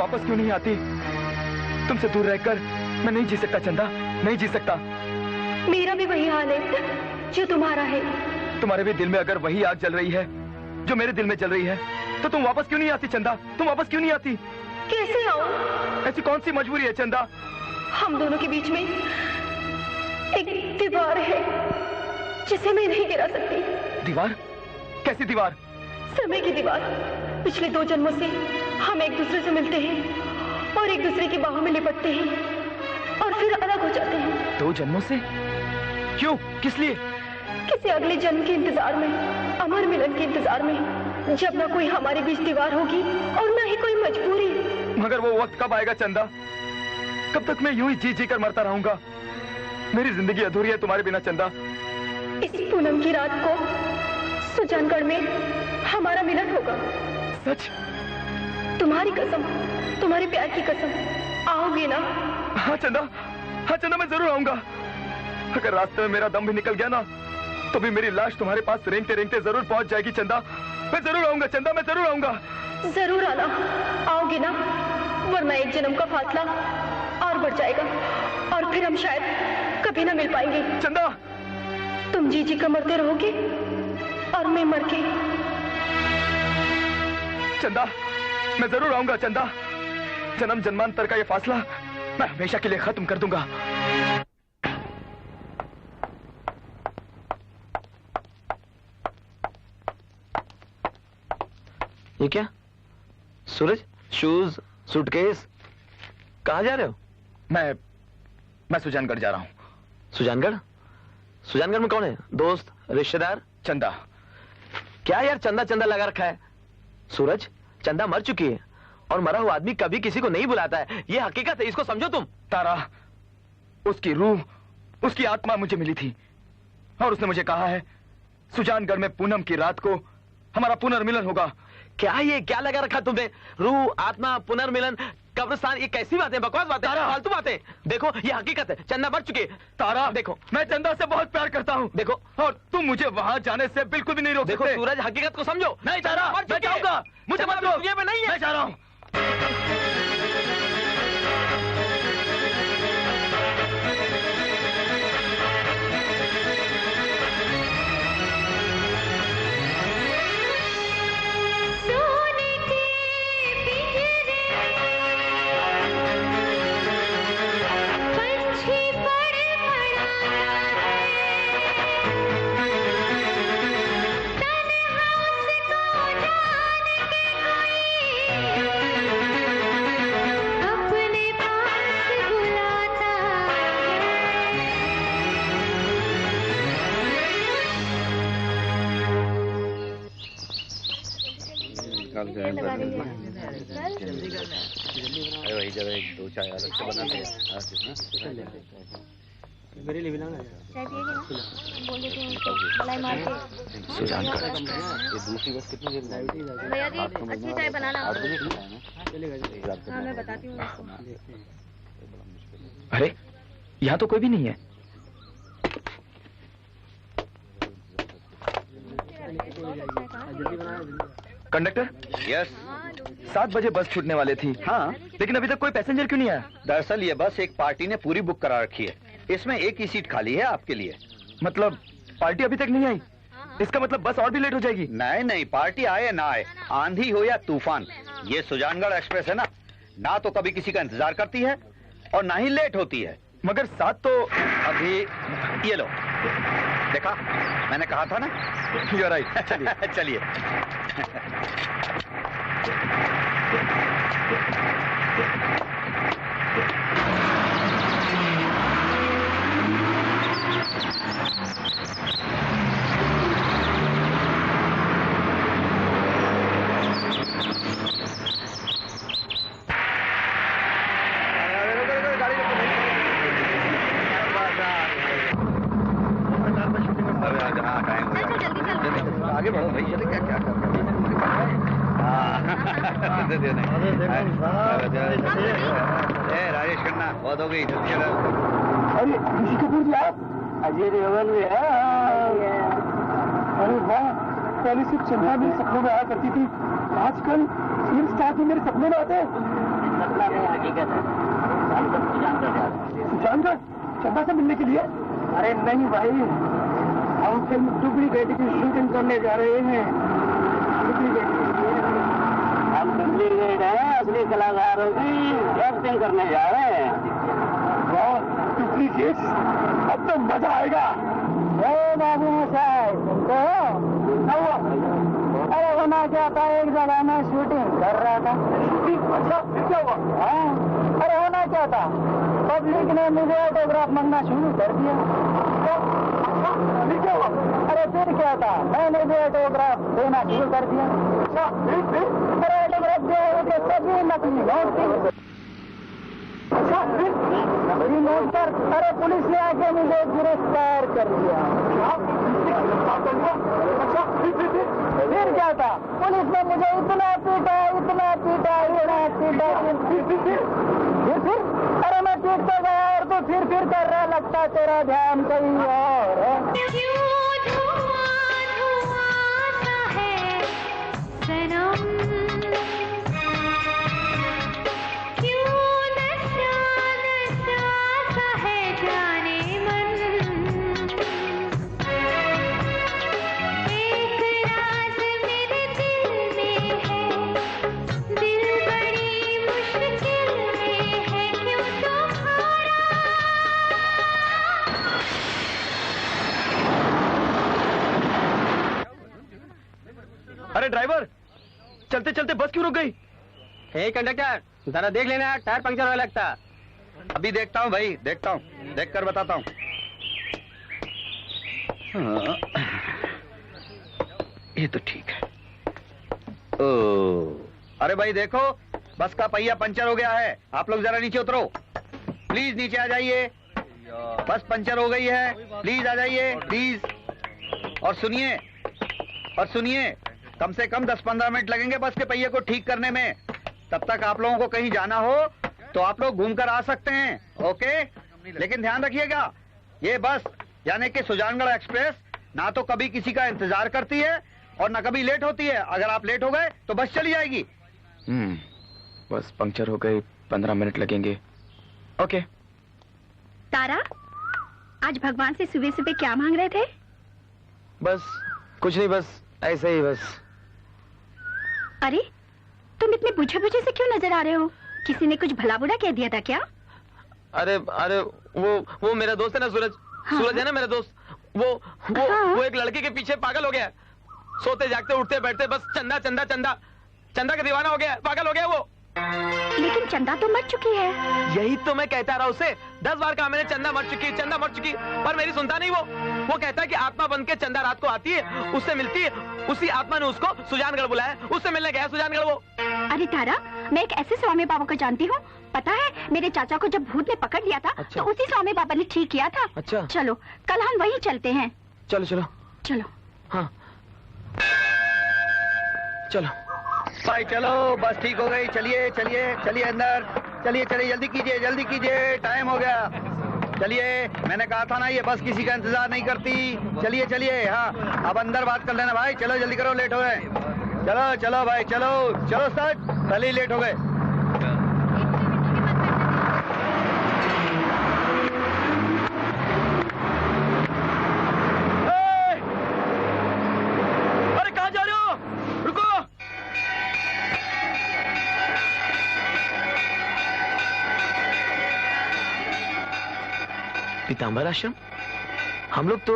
वापस क्यों नहीं आती? तुमसे दूर रहकर मैं नहीं जी सकता चंदा, नहीं जी सकता। मेरा भी वही हाल है जो तुम्हारा है। तुम्हारे भी दिल में अगर वही आग जल रही है जो मेरे दिल में जल रही है, तो तुम वापस क्यों नहीं आती चंदा? तुम वापस क्यों नहीं आती? कैसे आऊं? ऐसी कौन सी मजबूरी है चंदा? हम दोनों के बीच में एक दीवार है जिसे मैं नहीं गिरा सकती। दीवार? कैसी दीवार? समय की दीवार। पिछले 2 जन्मों से हम एक दूसरे से मिलते हैं और एक दूसरे की बाहों में लिपटते हैं और फिर अलग हो जाते हैं। 2 जन्मों से? क्यों? किस लिए? किसी अगले जन्म के इंतजार में, अमर मिलन के इंतजार में, जब ना कोई हमारे बीच दीवार होगी और ना ही कोई मजबूरी। मगर वो वक्त कब आएगा चंदा? कब तक मैं यूं ही जी जी कर मरता रहूंगा? मेरी जिंदगी अधूरी है तुम्हारे बिना चंदा। इस पूनम की रात को सुजानगढ़ में हमारा मिलन होगा। सच? तुम्हारी कसम, तुम्हारे प्यार की कसम, आओगे ना? हाँ चंदा, हाँ चंदा, मैं जरूर आऊंगा। अगर रास्ते में मेरा दम भी निकल गया ना, तो भी मेरी लाश तुम्हारे पास रेंगते रेंगते जरूर पहुंच जाएगी चंदा। मैं जरूर आऊंगा चंदा, मैं जरूर आऊंगा। जरूर आना, आओगे ना? वरना एक जन्म का फासला और बढ़ जाएगा और फिर हम शायद कभी ना मिल पाएंगे। चंदा, तुम जी जी कर मरते रहोगे और मैं मर के। चंदा, मैं जरूर आऊंगा चंदा। जन्म जन्मांतर का ये फासला मैं हमेशा के लिए खत्म कर दूंगा। ये क्या? सूरज, शूज, सूटकेस, कहाँ जा रहे हो? मैं सुजानगढ़ जा रहा हूँ। सुजानगढ़? सुजानगढ़ में कौन है? दोस्त, रिश्तेदार? चंदा। क्या यार चंदा चंदा लगा रखा है? सूरज, चंदा मर चुकी है और मरा हुआ आदमी कभी किसी को नहीं बुलाता है। ये हकीकत है, इसको समझो तुम। तारा, उसकी रूह, उसकी आत्मा मुझे मिली थी और उसने मुझे कहा है सुजानगढ़ में पूनम की रात को हमारा पुनर्मिलन होगा। क्या ये क्या लगा रखा तुमने? रूह, आत्मा, पुनर्मिलन, कब्रिस्तान, ये कैसी बातें, बकवास बातें, फालतू बातें। देखो ये हकीकत है, चंदा मर चुकी है। तारा, देखो मैं चंदा से बहुत प्यार करता हूँ। देखो, और तुम मुझे वहाँ जाने से बिल्कुल भी नहीं रोक देखो सकते। सूरज, हकीकत को समझो। नहीं तारा, मैं जाऊंगा। मुझे मत रोक। ये नहीं है। मैं जा रहा हूँ। वही जब 1-2 चाय अलग से बनाते हैं। सुजानगढ़ ये दूसरी बस कितनी देर में? भैया जी, अच्छी चाय बनाना। हाँ, मैं बताती हूँ। अरे यहाँ तो कोई भी नहीं है। Conductor, yes. 7 बजे बस छूटने वाले थी। हाँ, लेकिन अभी तक कोई पैसेंजर क्यों नहीं आया? दरअसल ये बस एक पार्टी ने पूरी बुक करा रखी है। इसमें एक ही सीट खाली है आपके लिए। मतलब पार्टी अभी तक नहीं आई? इसका मतलब बस और भी लेट हो जाएगी। नहीं नहीं, पार्टी आए या ना आए, आंधी हो या तूफान, ये सुजानगढ़ एक्सप्रेस है ना, ना तो कभी किसी का इंतजार करती है और ना ही लेट होती है। मगर 7 तो अभी ये लो, देखा मैंने कहा था ना। You are right. चलिए चलिए। आगे बढ़ो भाई, चले क्या क्या कर राजेश खन्ना, बहुत हो गई, जल्दी चलो। अरे ऋषि कपूर जी आप? अजय देवगन भी है। अरे वाह, पहले सिर्फ चंदा मेरे सपनों में आया करती थी, आजकल फिल्म स्टार भी मेरे सपनों में आते हैं। सपना नहीं हकीकत है, हम सब सुजानगढ़ चंदा से मिलने के लिए? अरे नहीं भाई, हम फिल्म डुप्लीकेट की शूटिंग करने जा रहे हैं। हम डुप्लीकेट है, असली कलाकारों की एक्टिंग करने जा रहे हैं। डुप्लीकेट? अब तो मजा आएगा। बाबू साहब अरे होना क्या था, एक जगह में शूटिंग कर रहा था। अच्छा क्या हुआ? अरे होना क्या था, पब्लिक ने मुझे ऑटोग्राफ मांगना शुरू कर दिया। क्या हुआ? अरे फिर क्या था, मैंने भी ऑटोग्राफ देना शुरू कर दिया। अरे ऑटोग्राफ दे सभी नकली नोट थे। नोट पर अरे पुलिस ने आके मुझे गिरफ्तार कर दिया। फिर क्या था, पुलिस ने मुझे इतना पीटा इतना पीटा फिर अरे मैं पीट तो गया और तो फिर कर रहा, लगता तेरा ध्यान कहीं और है। अरे ड्राइवर, चलते चलते बस क्यों रुक गई? हे कंडक्टर, जरा देख लेना, टायर पंक्चर होने लगता। अभी देखता हूँ भाई, देखता हूँ, देख कर बताता हूँ। ये तो ठीक है। ओ, अरे भाई देखो, बस का पहिया पंचर हो गया है। आप लोग जरा नीचे उतरो, प्लीज नीचे आ जाइए। बस पंचर हो गई है, प्लीज आ जाइए प्लीज। और सुनिए, कम से कम 10-15 मिनट लगेंगे बस के पहिए को ठीक करने में। तब तक आप लोगों को कहीं जाना हो तो आप लोग घूमकर आ सकते हैं, ओके? लेकिन ध्यान रखिएगा, ये बस यानी कि सुजानगढ़ एक्सप्रेस ना तो कभी किसी का इंतजार करती है और ना कभी लेट होती है। अगर आप लेट हो गए तो बस चली जाएगी। बस पंक्चर हो गई, 15 मिनट लगेंगे। ओके। तारा, आज भगवान से सुबह सुबह क्या मांग रहे थे? बस कुछ नहीं, बस ऐसे ही बस। अरे तुम इतने बुझे बुझे से क्यों नजर आ रहे हो? किसी ने कुछ भला बुरा कह दिया था क्या? अरे वो मेरा दोस्त है ना सूरज। हाँ? सूरज है ना मेरा दोस्त। वो एक लड़के के पीछे पागल हो गया। सोते जागते उठते बैठते बस चंदा चंदा चंदा चंदा का दीवाना हो गया, पागल हो गया वो। लेकिन चंदा तो मर चुकी है। यही तो मैं कहता रहा उसे, 10 बार कहा मैंने, चंदा मर चुकी, पर मेरी सुनता नहीं वो कहता है कि आत्मा बन के चंदा रात को आती है, उससे मिलती है। उसी आत्मा ने उसको सुजानगढ़ बुलाया, उससे मिलने गया सुजानगढ़ वो। अरे तारा, मैं एक ऐसे स्वामी बाबा को जानती हूँ, पता है मेरे चाचा को जब भूत ने पकड़ लिया था। अच्छा। तो उसी स्वामी बाबा ने ठीक किया था। अच्छा। चलो कल हम वहीं चलते हैं। चलो। हाँ चलो भाई चलो, बस ठीक हो गई। चलिए अंदर, चलिए जल्दी कीजिए, टाइम हो गया। चलिए, मैंने कहा था ना ये बस किसी का इंतजार नहीं करती। चलिए। हाँ अब अंदर बात कर लेना भाई, चलो जल्दी करो, लेट हो गए। चलो भाई, चलो सर, पहले ही लेट हो गए। अरे कहाँ जा रहे हो? रुको। पीताम्बर आश्रम? हम लोग तो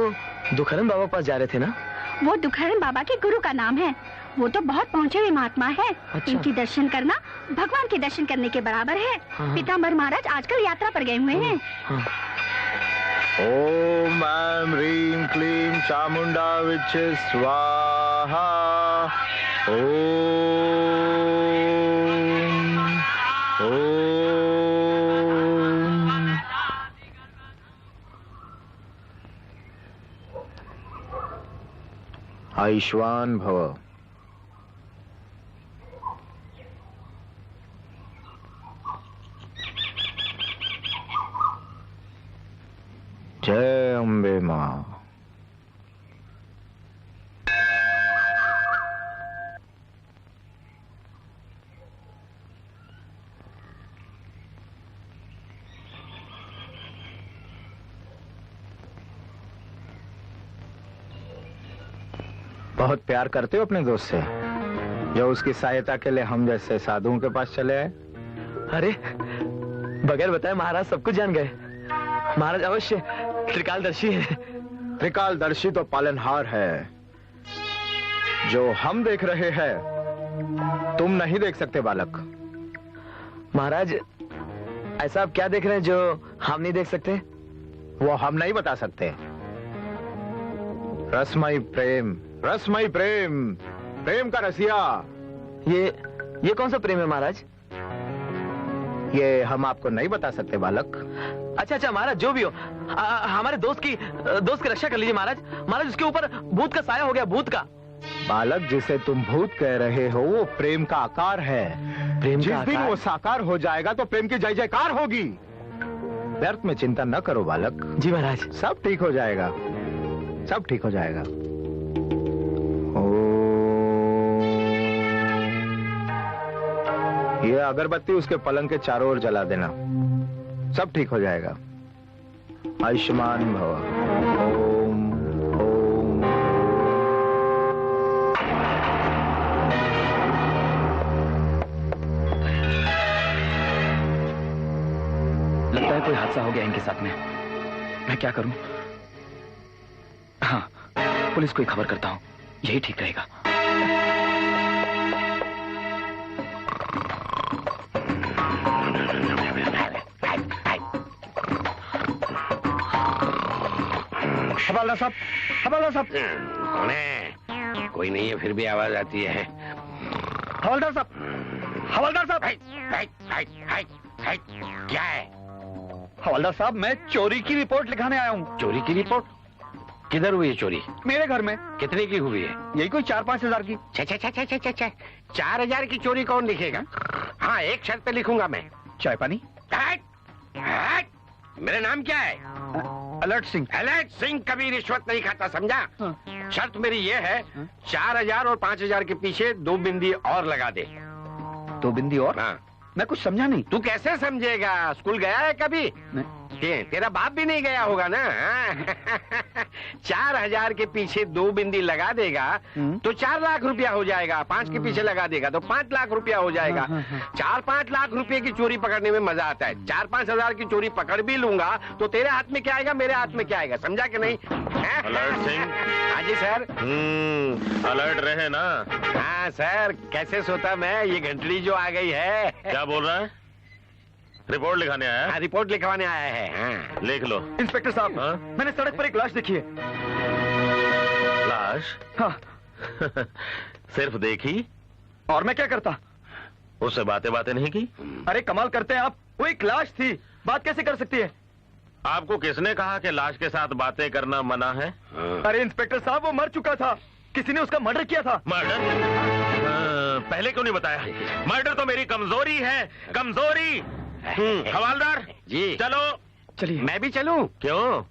दुखहरण बाबा के पास जा रहे थे ना? वो दुखहरण बाबा के गुरु का नाम है। वो तो बहुत पहुँचे हुए महात्मा है। अच्छा। इनकी दर्शन करना भगवान के दर्शन करने के बराबर है। हाँ। पीताम्बर महाराज आजकल यात्रा पर गए हुए हैं। हाँ। ओम ऐं ह्रीं क्लीं चामुंडा विच्चे स्वाहा। ओम आयुष्मान भव। जय अम्बे मां। बहुत प्यार करते हो अपने दोस्त से, जो उसकी सहायता के लिए हम जैसे साधुओं के पास चले आए? अरे बगैर बताए महाराज सब कुछ जान गए। महाराज अवश्य त्रिकालदर्शी है। त्रिकालदर्शी तो पालनहार है। जो हम देख रहे हैं तुम नहीं देख सकते बालक। महाराज ऐसा आप क्या देख रहे हैं जो हम नहीं देख सकते? वो हम नहीं बता सकते। रसमयी प्रेम, रसमयी प्रेम, प्रेम का रसिया। ये कौन सा प्रेम है महाराज? ये हम आपको नहीं बता सकते बालक। अच्छा अच्छा महाराज, जो भी हो हमारे दोस्त की रक्षा कर लीजिए महाराज। महाराज उसके ऊपर भूत का साया हो गया, भूत का। बालक, जिसे तुम भूत कह रहे हो वो प्रेम का आकार है। प्रेम जिस का दिन आकार? वो साकार हो जाएगा तो प्रेम की जय जयकार होगी। व्यर्थ में चिंता न करो बालक। जी महाराज। सब ठीक हो जाएगा, सब ठीक हो जाएगा। ये अगरबत्ती उसके पलंग के चारों ओर जला देना, सब ठीक हो जाएगा। आयुष्मान भव। ओम ओम। लगता है कोई हादसा हो गया इनके साथ में। मैं क्या करूं? हाँ, पुलिस को ही खबर करता हूं, यही ठीक रहेगा। हवालदार साहब, हवालदार साहब। कौन है? कोई नहीं है, फिर भी आवाज आती है। हवालदार साहब, हवालदार साहब। क्या है? हवालदार साहब, मैं चोरी की रिपोर्ट लिखाने आया हूँ। चोरी की रिपोर्ट? किधर हुई है चोरी? मेरे घर में। कितने की हुई है? यही कोई 4-5 हजार की। 4,000 की चोरी कौन लिखेगा? हाँ, एक शर्त पे लिखूंगा मैं। चाय पानी? मेरा नाम क्या है? अलर्ट सिंह। अलर्ट सिंह कभी रिश्वत नहीं खाता, समझा? शर्त मेरी ये है, 4,000 और 5,000 के पीछे 2 बिंदी और लगा दे। 2 बिंदी और? हाँ। मैं कुछ समझा नहीं। तू कैसे समझेगा? स्कूल गया है कभी? तेरा बाप भी नहीं गया होगा ना। 4,000 के पीछे 2 बिंदी लगा देगा तो 4 लाख रुपया हो जाएगा। 5 के पीछे लगा देगा तो 5 लाख रुपया हो जाएगा। 4-5 लाख रुपए की चोरी पकड़ने में मजा आता है। 4-5 हजार की चोरी पकड़ भी लूंगा तो तेरे हाथ में क्या आएगा, मेरे हाथ में क्या आएगा, समझा कि नहीं? अलर्ट सिंह। हाँ जी सर। अलर्ट रहे ना। हाँ सर, कैसे सोता मैं, ये घंटड़ी जो आ गई है। क्या बोल रहा है? रिपोर्ट लिखाने आया है? हाँ, रिपोर्ट लिखवाने आया है। हाँ। लिख लो। इंस्पेक्टर साहब, मैंने सड़क पर एक लाश देखी है। लाश? हाँ। सिर्फ देखी? और मैं क्या करता? उससे बातें नहीं की? अरे कमाल करते हैं आप, वो एक लाश थी, बात कैसे कर सकती है? आपको किसने कहा कि लाश के साथ बातें करना मना है? अरे इंस्पेक्टर साहब, वो मर चुका था, किसी ने उसका मर्डर किया था। मर्डर? पहले क्यों नहीं बताया? मर्डर तो मेरी कमजोरी है, कमजोरी। हवालदार जी, चलो। चलिए। मैं भी चलूं? क्यों,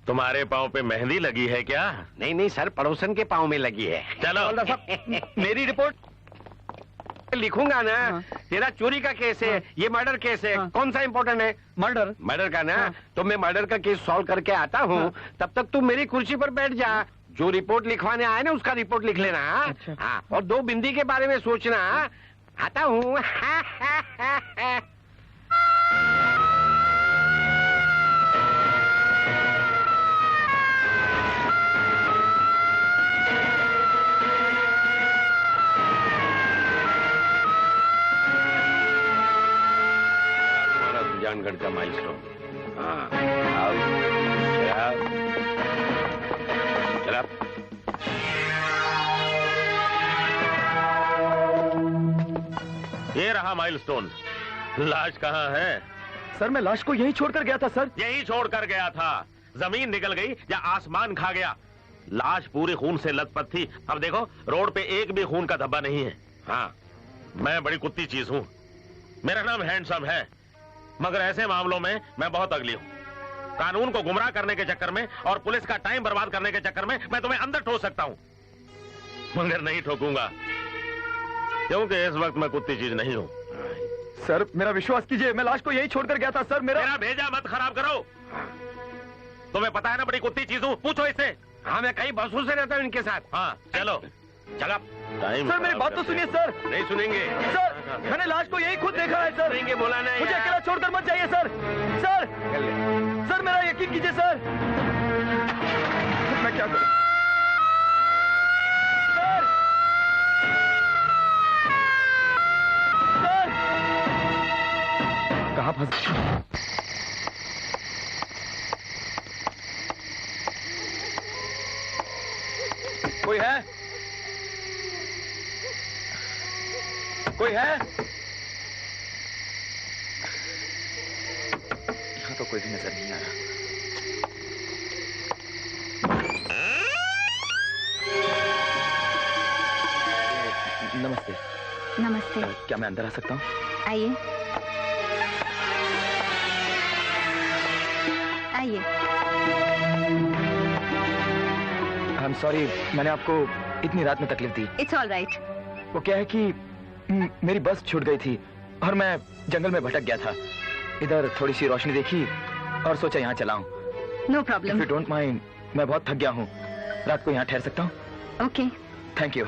तुम्हारे पाँव पे मेहंदी लगी है क्या? नहीं नहीं सर, पड़ोसन के पाँव में लगी है। चलो। हवालदार साहब, मेरी रिपोर्ट लिखूंगा ना। तेरा चोरी का केस है, ये मर्डर केस है। कौन सा इम्पोर्टेंट है? मर्डर। मर्डर का ना? तो मैं मर्डर का केस सॉल्व करके आता हूँ, तब तक तू मेरी कुर्सी पर बैठ जा। जो रिपोर्ट लिखवाने आए ना, उसका रिपोर्ट लिख लेना। हाँ, और 2 बिंदी के बारे में सोचना। आता हूँ। सुजानगढ़ का माइलस्टोन। हाँ, आओ, चला। ये रहा माइलस्टोन। लाश कहाँ है? सर, मैं लाश को यहीं छोड़कर गया था सर। यहीं छोड़कर गया था? जमीन निकल गई या आसमान खा गया? लाश पूरे खून से लथपथ थी। अब देखो, रोड पे एक भी खून का धब्बा नहीं है। हाँ, मैं बड़ी कुत्ती चीज हूँ। मेरा नाम हैंडसम है, मगर ऐसे मामलों में मैं बहुत अगली हूँ। कानून को गुमराह करने के चक्कर में और पुलिस का टाइम बर्बाद करने के चक्कर में मैं तुम्हें अंदर ठोक सकता हूँ, मगर नहीं ठोकूंगा, क्योंकि इस वक्त मैं कुत्ती चीज नहीं हूँ। सर, मेरा विश्वास कीजिए, मैं लाश को यहीं छोड़कर गया था सर। मेरा भेजा मत खराब करो। तुम्हें पता है ना, बड़ी कुत्ती चीज हूँ, पूछो इससे। हाँ, मैं कई बरसों से रहता हूँ इनके साथ। हाँ चलो चलो। टाइम। सर मेरी बात तो सुनिए सर। नहीं सुनेंगे सर मैंने लाश को यही खुद देखा है सर। सुनेंगे बोला नहीं। मुझे अकेला छोड़कर मत जाइए सर। सर सर मेरा यकीन कीजिए सर। मैं क्या करूं सर? सर कहाँ फंस? कोई है? कोई है? यहाँ तो कोई भी नजर नहीं आ रहा। नमस्ते। नमस्ते। क्या मैं अंदर आ सकता हूँ? आइए आइए। आई एम सॉरी, मैंने आपको इतनी रात में तकलीफ दी। It's all right. वो क्या है कि मेरी बस छूट गई थी और मैं जंगल में भटक गया था। इधर थोड़ी सी रोशनी देखी और सोचा यहाँ चलाऊं। No problem. If you don't mind, मैं बहुत थक गया हूँ, रात को यहाँ ठहर सकता हूँ? ओके। Thank you.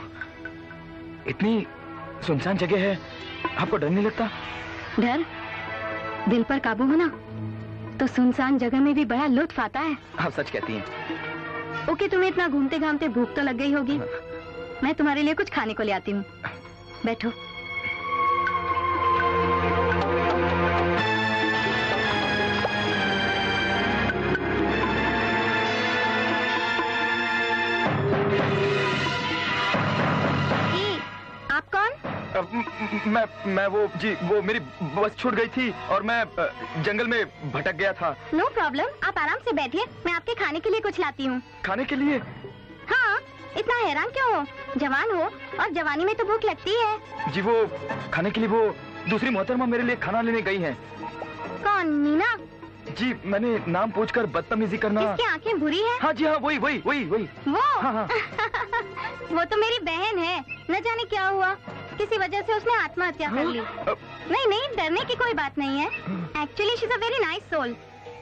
इतनी सुनसान जगह है, आपको डर नहीं लगता? डर? दिल पर काबू हो ना तो सुनसान जगह में भी बड़ा लुत्फ आता है। आप सच कहती हैं। ओके, तुम्हें इतना घूमते घामते भूख तो लग गई होगी। मैं तुम्हारे लिए कुछ खाने को ले आती हूँ। बैठो। आप कौन? मैं वो जी, वो मेरी बस छूट गई थी और मैं जंगल में भटक गया था। नो प्रॉब्लम, आप आराम से बैठिए, मैं आपके खाने के लिए कुछ लाती हूँ। खाने के लिए? हाँ, इतना हैरान क्यों हो? जवान हो और जवानी में तो भूख लगती है। जी वो खाने के लिए वो दूसरी मोहतरमा मेरे लिए खाना लेने गई हैं। कौन? नीना? जी मैंने नाम पूछकर बदतमीजी करना। इसकी आंखें बुरी हैं? हाँ जी हाँ, वही वही वही वही। वो? हाँ, हाँ। वो तो मेरी बहन है, न जाने क्या हुआ, किसी वजह से उसने आत्महत्या कर ली। नहीं नहीं, डरने की कोई बात नहीं है। Actually she is a very nice soul.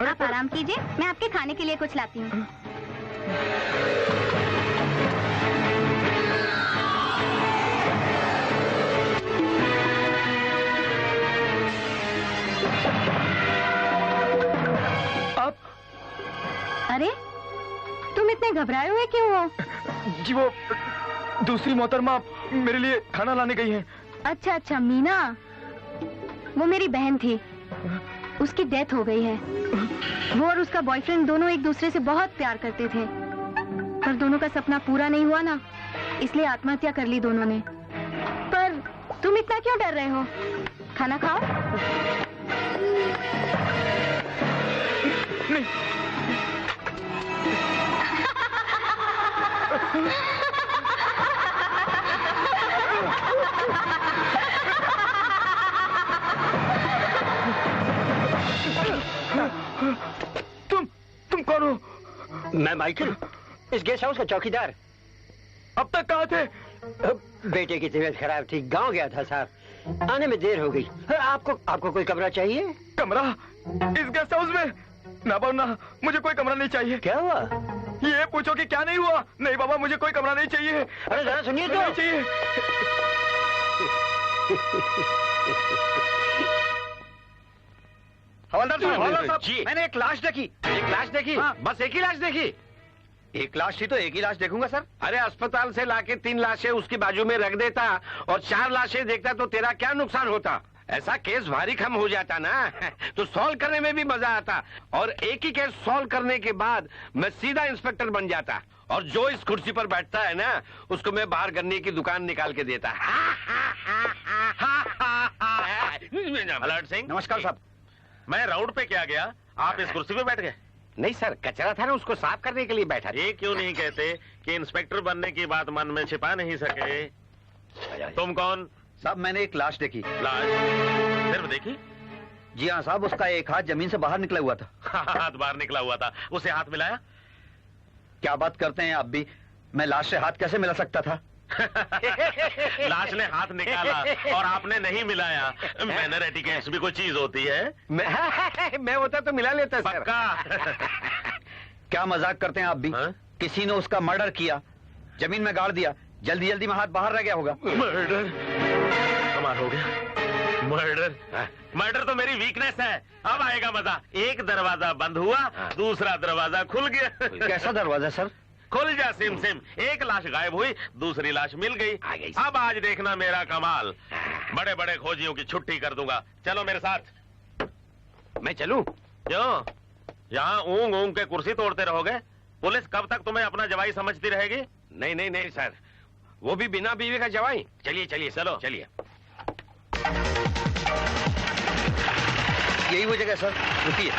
आप आराम कीजिए, मैं आपके खाने के लिए कुछ लाती हूँ। आप? अरे तुम इतने घबराए हुए क्यों हो? जी वो दूसरी मोहतरमा मेरे लिए खाना लाने गई हैं। अच्छा अच्छा, मीना, वो मेरी बहन थी, उसकी डेथ हो गई है। वो और उसका बॉयफ्रेंड दोनों एक दूसरे से बहुत प्यार करते थे, पर दोनों का सपना पूरा नहीं हुआ ना, इसलिए आत्महत्या कर ली दोनों ने। पर तुम इतना क्यों डर रहे हो? खाना खाओ। नहीं। तुम कौन हो? मैं माइकल, इस गेस्ट हाउस का चौकीदार। अब तक कहाँ थे? बेटे की तबीयत खराब थी, गांव गया था साहब, आने में देर हो गई। आपको कोई कमरा चाहिए? कमरा? इस गेस्ट हाउस में? ना बाबा ना, मुझे कोई कमरा नहीं चाहिए। क्या हुआ? ये पूछो कि क्या नहीं हुआ। नहीं बाबा, मुझे कोई कमरा नहीं चाहिए। अरे जरा सुनिए तो। नहीं चाहिए। हवलदार साहब जी। मैंने एक लाश देखी। एक लाश देखी? हाँ। बस एक ही लाश देखी? एक लाश थी तो एक ही लाश देखूंगा सर। अरे अस्पताल से लाके 3 लाशें उसकी बाजू में रख देता और 4 लाशें देखता तो तेरा क्या नुकसान होता? ऐसा केस भारी कम हो जाता ना तो सॉल्व करने में भी मजा आता, और एक ही केस सॉल्व करने के बाद मैं सीधा इंस्पेक्टर बन जाता, और जो इस कुर्सी पर बैठता है ना उसको मैं बाहर गन्ने की दुकान निकाल के देता। अलर्ट सिंह। नमस्कार साहब। मैं राउंड पे क्या गया, आप इस कुर्सी पे बैठ गए? नहीं सर, कचरा था ना, उसको साफ करने के लिए बैठा था। ये क्यों नहीं कहते कि इंस्पेक्टर बनने की बात मन में छिपा नहीं सके? तुम कौन? साहब मैंने एक लाश देखी। लाश सिर्फ देखी? जी हाँ साहब, उसका एक हाथ जमीन से बाहर निकला हुआ था। हाथ बाहर निकला हुआ था, उसे हाथ मिलाया? क्या बात करते हैं आप भी, मैं लाश से हाथ कैसे मिला सकता था? लाश ने हाथ निकाला और आपने नहीं मिलाया। मैनर एटिकेट्स भी कोई चीज होती है। मैं होता तो मिला लेता सर। पक्का? क्या मजाक करते हैं आप भी? किसी ने उसका मर्डर किया, जमीन में गाड़ दिया, जल्दी जल्दी में हाथ बाहर रह गया होगा। मर्डर? कमाल हो गया। मर्डर? मर्डर तो मेरी वीकनेस है। अब आएगा मजा। एक दरवाजा बंद हुआ, दूसरा दरवाजा खुल गया। कैसा दरवाजा सर? खुल जा सिम सिम। एक लाश गायब हुई, दूसरी लाश मिल गई। अब आज देखना मेरा कमाल। बड़े बड़े खोजियों की छुट्टी कर दूंगा। चलो मेरे साथ। मैं चलूं? क्यों? यहाँ ऊंग ऊंग के कुर्सी तोड़ते रहोगे? पुलिस कब तक तुम्हें अपना जवाई समझती रहेगी? नहीं नहीं नहीं सर, वो भी बिना बीवी का जवाई। चलिए चलिए, चलो चलिए। यही वो जगह सर, रुकिए।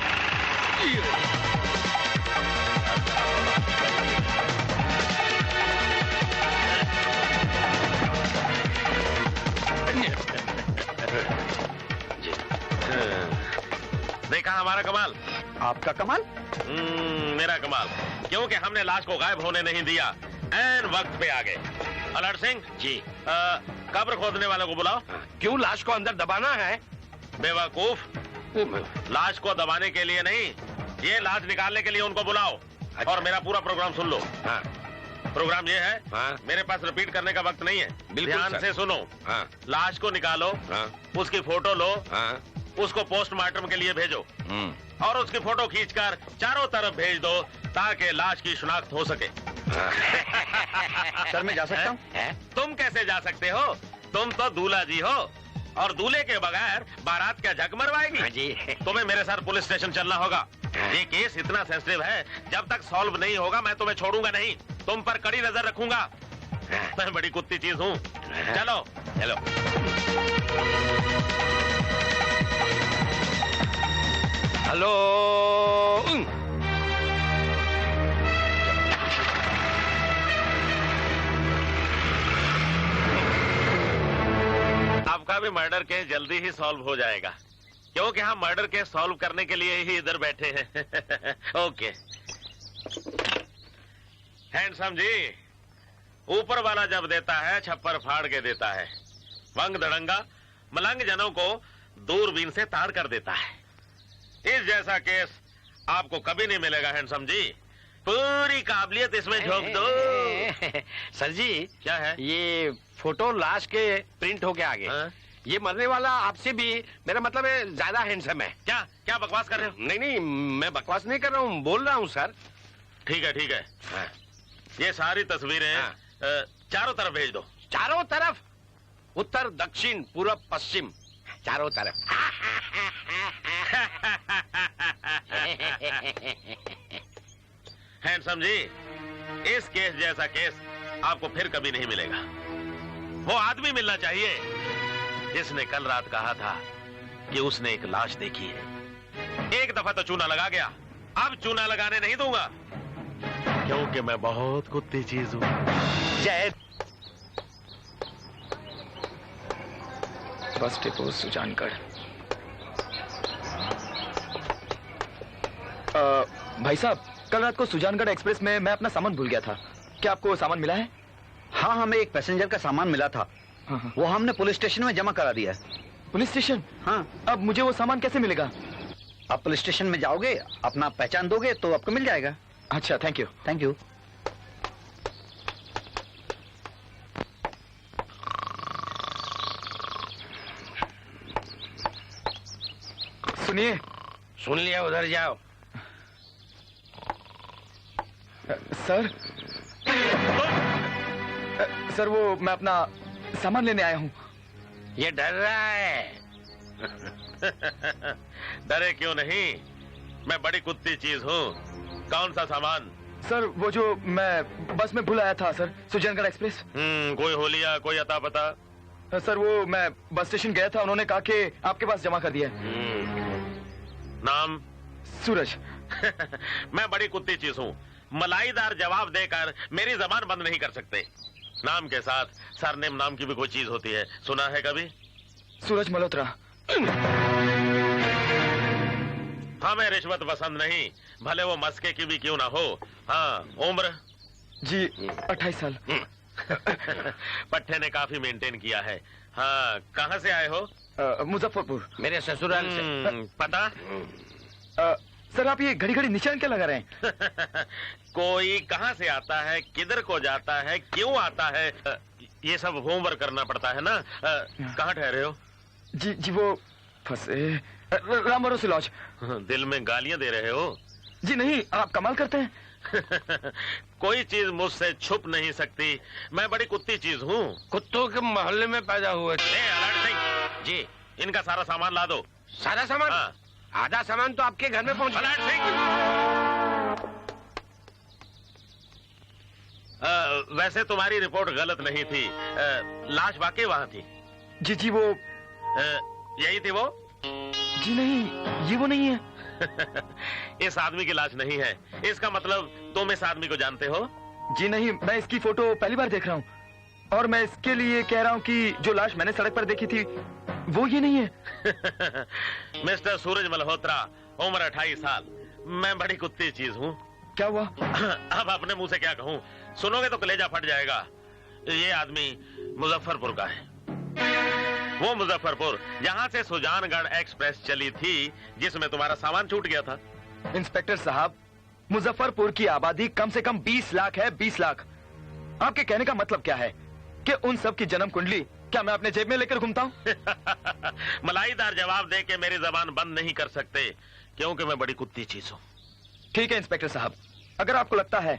देखा हमारा कमाल? आपका कमाल? मेरा कमाल, क्योंकि हमने लाश को गायब होने नहीं दिया, ऐन वक्त पे आ गए। अलर्ट सिंह जी, कब्र खोदने वालों को बुलाओ। क्यों लाश को अंदर दबाना है? बेवकूफ, लाश को दबाने के लिए नहीं, ये लाश निकालने के लिए उनको बुलाओ। अच्छा। और मेरा पूरा प्रोग्राम सुन लो। हाँ। प्रोग्राम ये है, हाँ। मेरे पास रिपीट करने का वक्त नहीं है। बिल्कुल ध्यान सर। से सुनो। हाँ। लाश को निकालो, हाँ। उसकी फोटो लो, हाँ। उसको पोस्टमार्टम के लिए भेजो और उसकी फोटो खींचकर चारों तरफ भेज दो ताकि लाश की शिनाख्त हो सके। सर मैं जा सकता हूँ? तुम कैसे जा सकते हो? तुम तो दूल्हा जी हो और दूल्हे के बगैर बारात क्या झक मरवाएगी? जी। तुम्हें मेरे साथ पुलिस स्टेशन चलना होगा। ये केस इतना सेंसिटिव है, जब तक सॉल्व नहीं होगा मैं तुम्हें छोड़ूंगा नहीं। तुम पर कड़ी नजर रखूंगा। मैं बड़ी कुत्ती चीज हूँ। चलो चलो। हेलो। आपका भी मर्डर केस जल्दी ही सॉल्व हो जाएगा, क्योंकि हम मर्डर केस सॉल्व करने के लिए ही इधर बैठे हैं। ओके हैंडसम जी, ऊपर वाला जब देता है छप्पर फाड़ के देता है। वंग दड़ंगा मलंग जनों को दूरबीन से ताड़ कर देता है। इस जैसा केस आपको कभी नहीं मिलेगा हैंडसम जी। पूरी काबिलियत इसमें झोंक दो। सर जी, क्या है ये फोटो लाश के प्रिंट होके आगे। हाँ? ये मरने वाला आपसे भी, मेरा मतलब है, ज्यादा हैंडसम है। क्या क्या बकवास कर रहे हो? नहीं नहीं, मैं बकवास नहीं कर रहा हूँ, बोल रहा हूँ सर। ठीक है ठीक है। हाँ। ये सारी तस्वीरें हाँ। चारों तरफ भेज दो। चारों तरफ? उत्तर दक्षिण पूरब पश्चिम, चारों तरफ। हैंडसम जी, इस केस जैसा केस आपको फिर कभी नहीं मिलेगा। वो आदमी मिलना चाहिए जिसने कल रात कहा था कि उसने एक लाश देखी है। एक दफा तो चूना लगा गया, अब चूना लगाने नहीं दूंगा, क्योंकि मैं बहुत कुत्ती चीज हूं। जय। Bus depot Sujangarh. भाई साहब, कल रात को सुजानगढ़ एक्सप्रेस में मैं अपना सामान भूल गया था। क्या आपको सामान मिला है? हाँ, हमें एक पैसेंजर का सामान मिला था। हाँ। वो हमने पुलिस स्टेशन में जमा करा दिया है। Police station? हाँ। अब मुझे वो सामान कैसे मिलेगा? आप पुलिस स्टेशन में जाओगे, अपना पहचान दोगे तो आपको मिल जाएगा। अच्छा, थैंक यू। Thank you. सुनिए। सुन लिया, उधर जाओ। सर वो मैं अपना सामान लेने आया हूँ। ये डर रहा है। डरे क्यों नहीं, मैं बड़ी कुत्ती चीज हूँ। कौन सा सामान? सर वो जो मैं बस में भूल आया था सर, सुजानगढ़ एक्सप्रेस। कोई होलिया, कोई अता पता? सर वो मैं बस स्टेशन गया था, उन्होंने कहा कि आपके पास जमा कर दिया। नाम? सूरज। मैं बड़ी कुत्ती चीज हूँ, मलाईदार जवाब देकर मेरी जबान बंद नहीं कर सकते। नाम के साथ सरनेम नाम की भी कोई चीज होती है, सुना है कभी? सूरज मल्होत्रा। हमें रिश्वत पसंद नहीं, भले वो मस्के की भी क्यों ना हो। हाँ, उम्र? जी 28 साल। पट्टे ने काफी मेंटेन किया है। हाँ, कहाँ से आए हो? मुजफ्फरपुर। मेरे ससुराल से। पता? सर आप ये घड़ी घड़ी निशान क्या लगा रहे हैं? कोई कहाँ से आता है, किधर को जाता है, क्यों आता है, ये सब होमवर्क करना पड़ता है ना। कहाँ ठहरे हो? जी वो फंसे राम भरोसे लॉज। दिल में गालियां दे रहे हो? जी नहीं, आप कमाल करते हैं। कोई चीज मुझसे छुप नहीं सकती, मैं बड़ी कुत्ती चीज हूँ। कुत्तों के मोहल्ले में पैदा हुए थे। अलर्ट सिंह जी, इनका सारा सामान ला दो। सारा सामान? हाँ। आधा सामान तो आपके घर में पहुंच। अलर्ट सिंह, वैसे तुम्हारी रिपोर्ट गलत नहीं थी, लाश वाकई वहाँ थी। जी वो यही थी वो? जी नहीं, ये वो नहीं है। इस आदमी की लाश नहीं है, इसका मतलब तुम इस आदमी को जानते हो? जी नहीं, मैं इसकी फोटो पहली बार देख रहा हूँ और मैं इसके लिए कह रहा हूँ कि जो लाश मैंने सड़क पर देखी थी वो ये नहीं है। मिस्टर सूरज मल्होत्रा, उम्र 28 साल, मैं बड़ी कुत्ती चीज हूँ। क्या हुआ? अब अपने मुंह से क्या कहूँ, सुनोगे तो कलेजा फट जाएगा। ये आदमी मुजफ्फरपुर का है, वो मुजफ्फरपुर जहाँ से सुजानगढ़ एक्सप्रेस चली थी जिसमें तुम्हारा सामान छूट गया था। इंस्पेक्टर साहब, मुजफ्फरपुर की आबादी कम से कम 20 लाख है। 20 लाख। आपके कहने का मतलब क्या है कि उन सब की जन्म कुंडली क्या मैं अपने जेब में लेकर घूमता हूँ? मलाईदार जवाब दे के मेरी जबान बंद नहीं कर सकते, क्योंकि मैं बड़ी कुत्ती चीज हूँ। ठीक है इंस्पेक्टर साहब, अगर आपको लगता है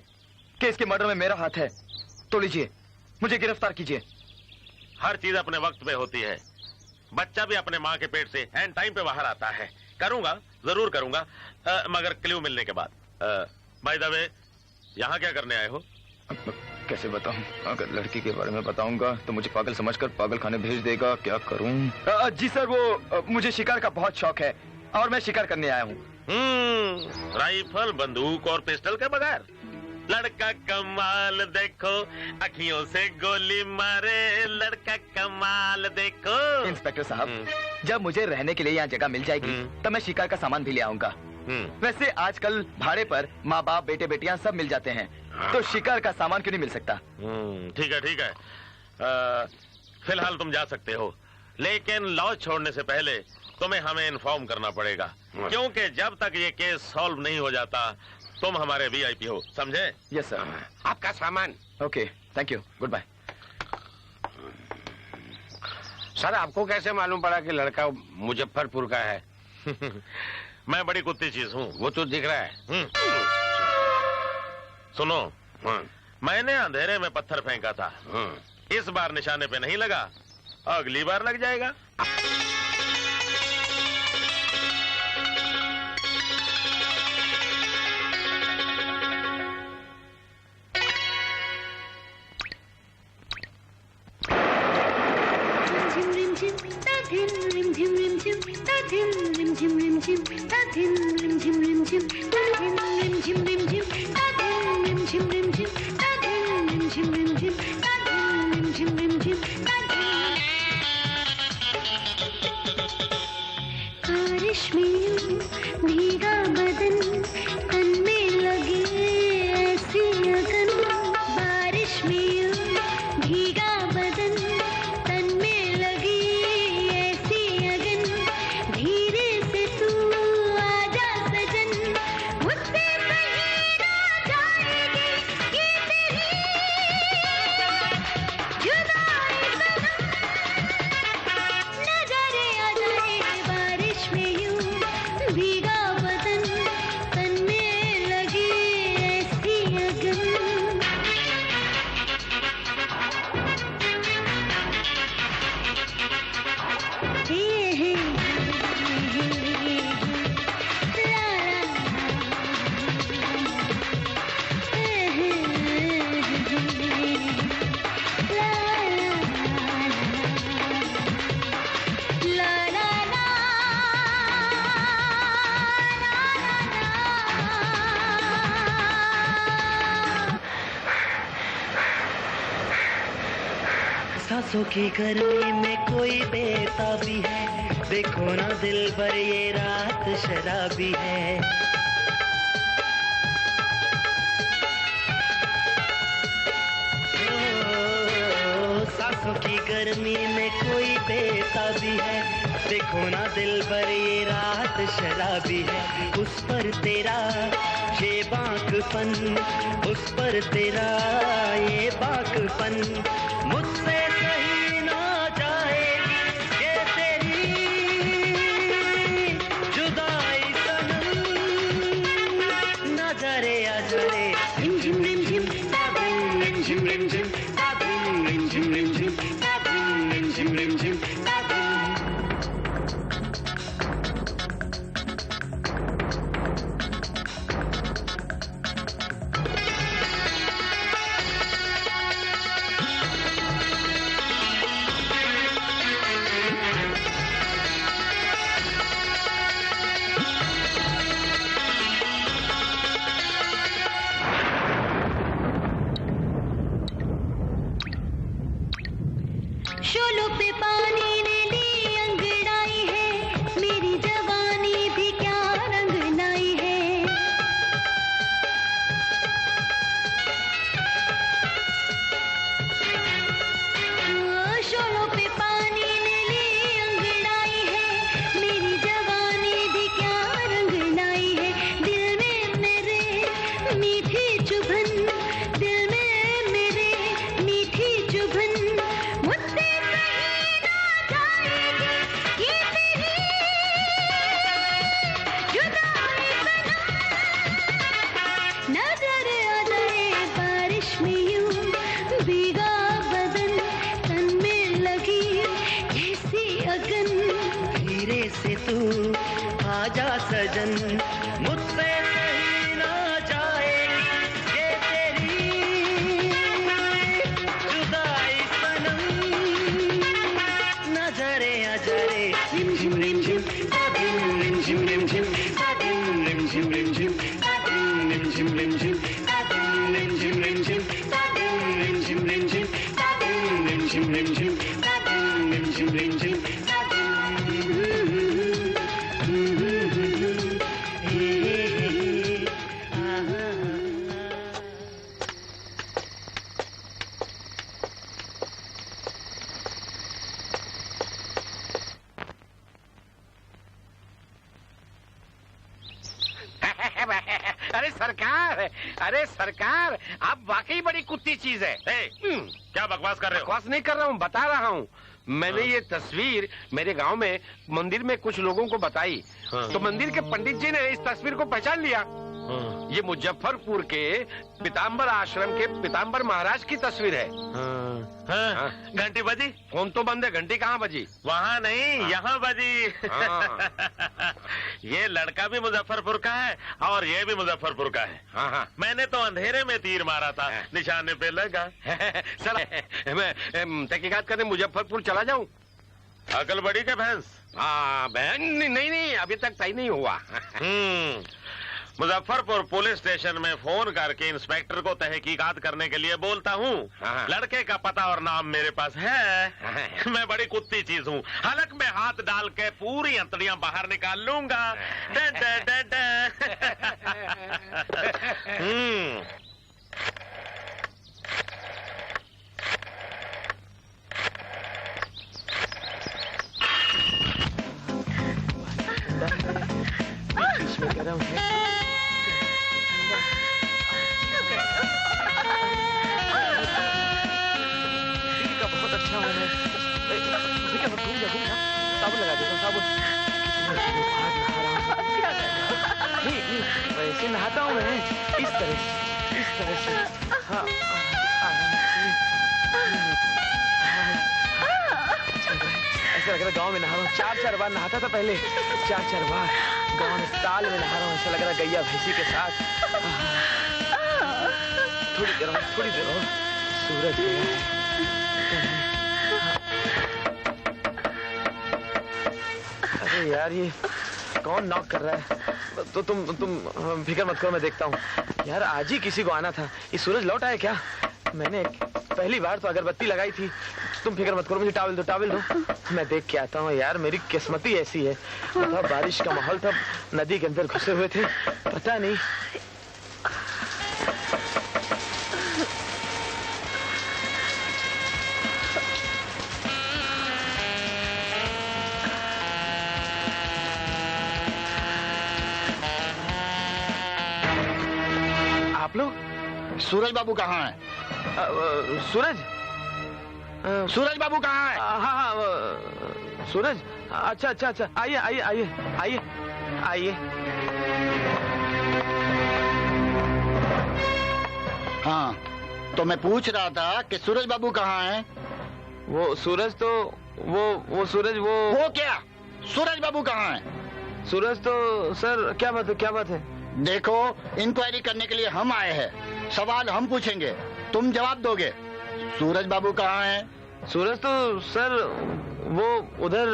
कि इसके मर्डर में मेरा हाथ है तो लीजिए, मुझे गिरफ्तार कीजिए। हर चीज अपने वक्त पे होती है, बच्चा भी अपने माँ के पेट से एंड टाइम पे बाहर आता है। करूंगा, जरूर करूंगा, मगर क्लू मिलने के बाद। बाय द वे, यहाँ क्या करने आए हो? कैसे बताऊं? अगर लड़की के बारे में बताऊंगा तो मुझे पागल समझकर पागल खाने भेज देगा। क्या करूं? जी सर, वो मुझे शिकार का बहुत शौक है और मैं शिकार करने आया हूँ। राइफल, बंदूक और पिस्टल के बगैर? लड़का कमाल देखो, अखियों से गोली मारे, लड़का कमाल देखो। इंस्पेक्टर साहब, जब मुझे रहने के लिए यहाँ जगह मिल जाएगी तब मैं शिकार का सामान भी ले आऊंगा। वैसे आजकल भाड़े पर माँ बाप बेटे बेटियां सब मिल जाते हैं, तो शिकार का सामान क्यों नहीं मिल सकता? ठीक है ठीक है, फिलहाल तुम जा सकते हो, लेकिन लॉज छोड़ने से पहले तुम्हें हमें इन्फॉर्म करना पड़ेगा, क्योंकि जब तक ये केस सॉल्व नहीं हो जाता तुम हमारे VIP हो, समझे? Yes sir. आपका सामान। Okay, thank you, good bye. Sir, आपको कैसे मालूम पड़ा कि लड़का मुजफ्फरपुर का है? मैं बड़ी कुत्ती चीज हूँ। वो तो दिख रहा है। सुनो, मैंने अंधेरे में पत्थर फेंका था, इस बार निशाने पे नहीं लगा, अगली बार लग जाएगा। भीगा बदन, तन में लगी ऐसी लगन। बारिश में भीगा बदन, तन में लगी ऐसी लगन। धीरे से तू आजा सजन, मुझसे कहीं ना जाएगी ये तेरी जुदाई सनम। नजारे आ जाए बारिश में यूं भीगा बदन, तन में लगी ऐसी लगन। सांसों की गर्मी में कोई बेताबी है, देखो ना दिल पर ये रात शराबी है। ओ, सांसों आंखों की गर्मी में कोई बेताबी है, देखो ना दिल भर ये रात शराबी है। उस पर तेरा ये बाकपन, उस पर तेरा ये बाकपन, मुझसे सही ना जाएगी ये तेरी जुदाई सनम। नजरे अजरे रिम झिम रिम झिम, रिम झिम रिम झिम, रिम झिम रिम झिम, रिम झिम रिम झिम। शोलों पे पानी ने ली अंगड़ाई है, मेरी जवानी भी क्या रंग लाई है। शोलों पे पानी ने ली अंगड़ाई है, मेरी जवानी भी क्या रंग लाई है। दिल में मेरे मीठी चुभन, दिल में मेरे मीठी चुभन, मुझसे सही ना जाएगी ये तेरी जुदाई सनम। नजर आ जाए बारिश में यूं भीगा बदन, तन में लगी जैसी अगन। धीरे से तू आजा सजन, मुझसे सही ना जाएगी ये तेरी जुदाई सनम। नजरे अजरे रिम झिम रिम झिम, रिम झिम रिम झिम, रिम झिम रिम झिम, रिम झिम रिम झिम, रिम झिम रिम झिम, रिम झिम रिम झिम, रिम झिम रिम झिम, रिम झिम रिम झिम। अरे सरकार, आप वाकई बड़ी कुत्ती चीज है। क्या बकवास कर रहे हो? बकवास नहीं कर रहा हूँ, बता रहा हूँ। मैंने ये तस्वीर मेरे गांव में मंदिर में कुछ लोगों को बताई, तो मंदिर के पंडित जी ने इस तस्वीर को पहचान लिया। ये मुजफ्फरपुर के पीताम्बर आश्रम के पीताम्बर महाराज की तस्वीर है। घंटी बजी? फोन तो बंद है, घंटी कहाँ बजी? वहाँ नहीं, यहाँ बजी। ये लड़का भी मुजफ्फरपुर का है और ये भी मुजफ्फरपुर का है। हाँ। मैंने तो अंधेरे में तीर मारा था, निशाने पे लगा। सर मैं तहकीकात करने मुजफ्फरपुर चला जाऊं? अकल बड़ी के भैंस? हाँ बहन, नहीं अभी तक तय नहीं हुआ। मुजफ्फरपुर पुलिस स्टेशन में फोन करके इंस्पेक्टर को तहकीकात करने के लिए बोलता हूँ। लड़के का पता और नाम मेरे पास है। मैं बड़ी कुत्ती चीज हूँ, हलक में हाथ डाल के पूरी अंतड़ियां बाहर निकाल लूंगा। बहुत अच्छा है। साबुन लगा देता हूँ, साबुन। नहीं, वैसे नहाता हूँ मैं, इस तरह से। हाँ, ऐसा लग रहा है गाँव में नहा रहा हूँ। 4-4 बार नहाता था पहले, 4-4 बार गाँव में ताल में नहा रहा हूँ। ऐसा लग रहा है गैया भैंसी के साथ। थोड़ी देर और सूरज गया। अरे यार, ये कौन नॉक कर रहा है? तो तुम फिक्र मत करो, मैं देखता हूँ। यार आज ही किसी को आना था। ये सूरज लौट आया क्या? मैंने पहली बार तो अगरबत्ती लगाई थी। तुम फिक्र मत करो, मुझे टॉवल दो। मैं देख के आता हूँ। यार मेरी किस्मत ही ऐसी है। मतलब बारिश का माहौल था, नदी के अंदर घुसे हुए थे, पता नहीं। आप लोग? सूरज बाबू कहाँ है? सूरज? सूरज बाबू कहाँ है? हाँ हाँ सूरज, अच्छा अच्छा अच्छा, आइए आइए आइए आइए आइए। हाँ, तो मैं पूछ रहा था कि सूरज बाबू कहाँ है? वो सूरज तो वो सूरज वो क्या? सूरज बाबू कहाँ है? सूरज तो सर, क्या बात है, क्या बात है? देखो, इंक्वायरी करने के लिए हम आए हैं, सवाल हम पूछेंगे, तुम जवाब दोगे। सूरज बाबू कहाँ है? सूरज तो सर वो उधर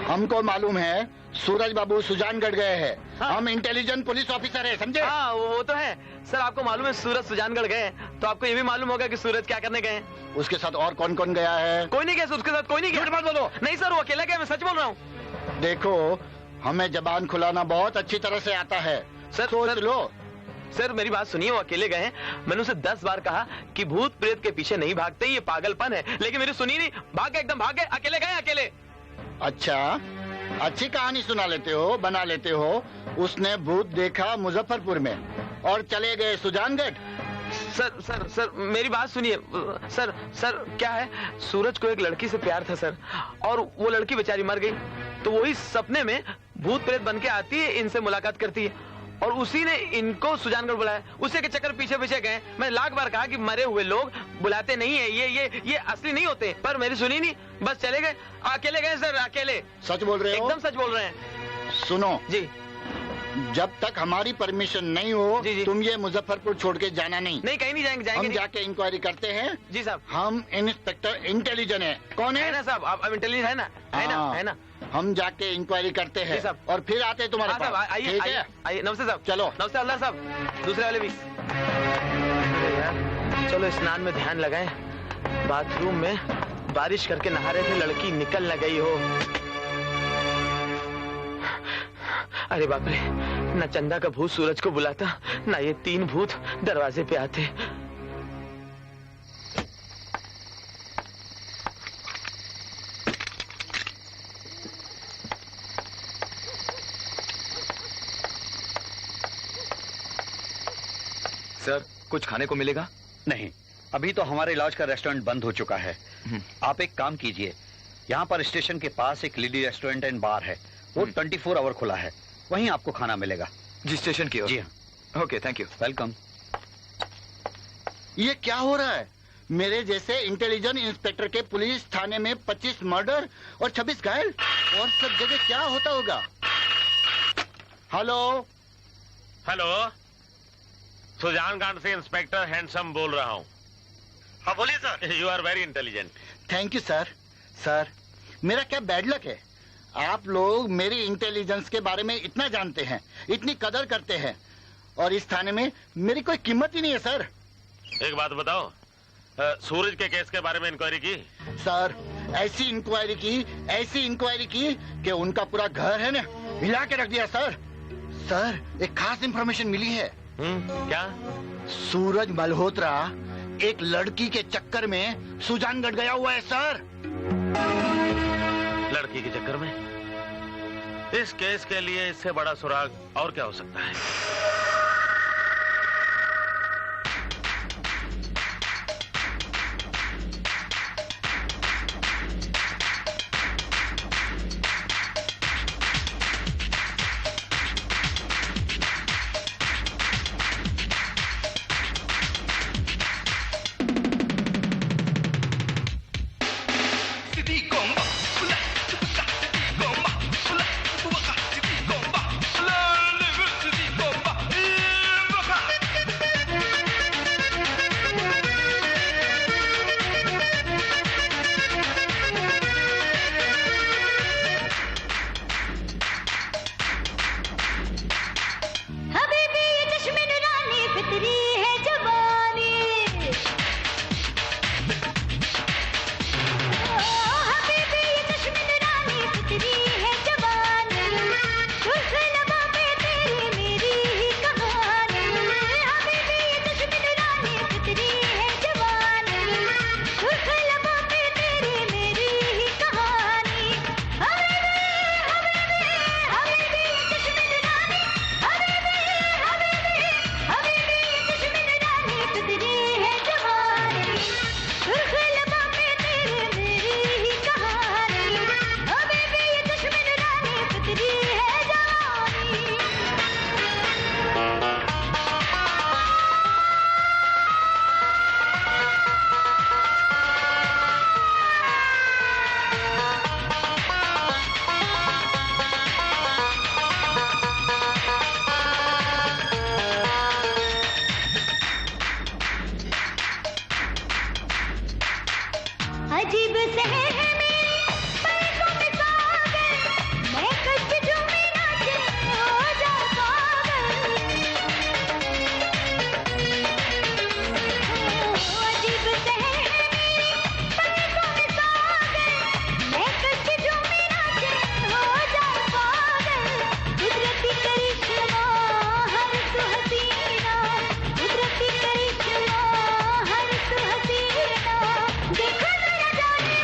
हमको मालूम है सूरज बाबू सुजानगढ़ गए हैं। हाँ? हम इंटेलिजेंट पुलिस ऑफिसर है, समझे? हाँ वो तो है सर, आपको मालूम है सूरज सुजानगढ़ गए, तो आपको ये भी मालूम होगा कि सूरज क्या करने गए। उसके साथ और कौन कौन गया है? कोई नहीं गया उसके साथ, कोई नहीं गया। झूठ मत बोलो। नहीं सर, वो अकेला गया, मैं सच बोल रहा हूँ। देखो, हमें जबान खुलाना बहुत अच्छी तरह से आता है सर। सोच लो। सर मेरी बात सुनिए, वो अकेले गए हैं। मैंने उसे 10 बार कहा कि भूत प्रेत के पीछे नहीं भागते, ये पागलपन है, लेकिन मेरी सुनी नहीं। भाग गए, एकदम भाग गए, अकेले गए, अकेले। अच्छा, अच्छी कहानी सुना लेते हो, बना लेते हो। उसने भूत देखा मुजफ्फरपुर में और चले गए सुजानगढ़। सर सर सर मेरी बात सुनिए सर। सर क्या है, सूरज को एक लड़की से प्यार था सर, और वो लड़की बेचारी मर गई, तो वही सपने में भूत प्रेत बन के आती है, इनसे मुलाकात करती है, और उसी ने इनको सुजानगढ़ बुलाया। उसी के चक्कर पीछे पीछे गए। मैं लाख बार कहा कि मरे हुए लोग बुलाते नहीं है, ये असली नहीं होते, पर मेरी सुनी नहीं, बस चले गए, अकेले गए सर, अकेले। सच बोल रहे हो? एकदम सच बोल रहे हैं। सुनो जी, जब तक हमारी परमिशन नहीं हो जी। तुम ये मुजफ्फरपुर छोड़ के जाना नहीं। नहीं, कहीं नहीं जाएंगे। हम जाके इंक्वायरी करते हैं। जी साहब। हम इंस्पेक्टर इंटेलिजेंट है। कौन है? ना साहब, आप इंटेलिजेंट है ना? है ना? हम जाके इंक्वायरी करते हैं और फिर आते हैं तुम्हारे पास। आइए आइए। नमस्ते साहब। चलो। नमस्ते हवलदार साहब। दूसरे वाले भी। चलो स्नान में ध्यान लगाएं। बाथरूम में बारिश करके नहा रहे थे, लड़की निकल न गई हो। अरे बाप रे, न चंदा का भूत सूरज को बुलाता, ना ये 3 भूत दरवाजे पे आते। सर, कुछ खाने को मिलेगा? नहीं, अभी तो हमारे लॉज का रेस्टोरेंट बंद हो चुका है। आप एक काम कीजिए, यहाँ पर स्टेशन के पास एक लिली रेस्टोरेंट एंड बार है, वो 24 आवर खुला है, वहीं आपको खाना मिलेगा। जी, स्टेशन की ओर? जी हाँ। Okay, thank you. वेलकम। ये क्या हो रहा है? मेरे जैसे इंटेलिजेंट इंस्पेक्टर के पुलिस थाने में 25 मर्डर और 26 घायल, और सब जगह क्या होता होगा? हेलो हेलो, सुजानगढ़ से इंस्पेक्टर हैंडसम बोल रहा हूँ। हाँ बोलिए sir. You are very intelligent. Thank you sir. Sir, मेरा क्या बैड लक है, आप लोग मेरी इंटेलिजेंस के बारे में इतना जानते हैं, इतनी कदर करते हैं, और इस थाने में मेरी कोई कीमत ही नहीं है सर। एक बात बताओ, सूरज के केस के बारे में इंक्वायरी की? सर, ऐसी इंक्वायरी की कि उनका पूरा घर है ना हिला के रख दिया सर। सर, एक खास इंफॉर्मेशन मिली है। क्या? सूरज मल्होत्रा एक लड़की के चक्कर में सुजानगढ़ गया हुआ है सर। लड़की के चक्कर में? इस केस के लिए इससे बड़ा सुराग और क्या हो सकता है? अजीब से है मेरे पलकों में सागर, मैं कष्ट जो मेरा दिल हो जा पागल। अजीब से है मेरे पलकों में सागर, मैं कष्ट जो मेरा दिल हो जा पागल। कुदरती करिश्मा हर तू हसीना, कुदरती करिश्मा हर तू हसीना, देखो जरा जाने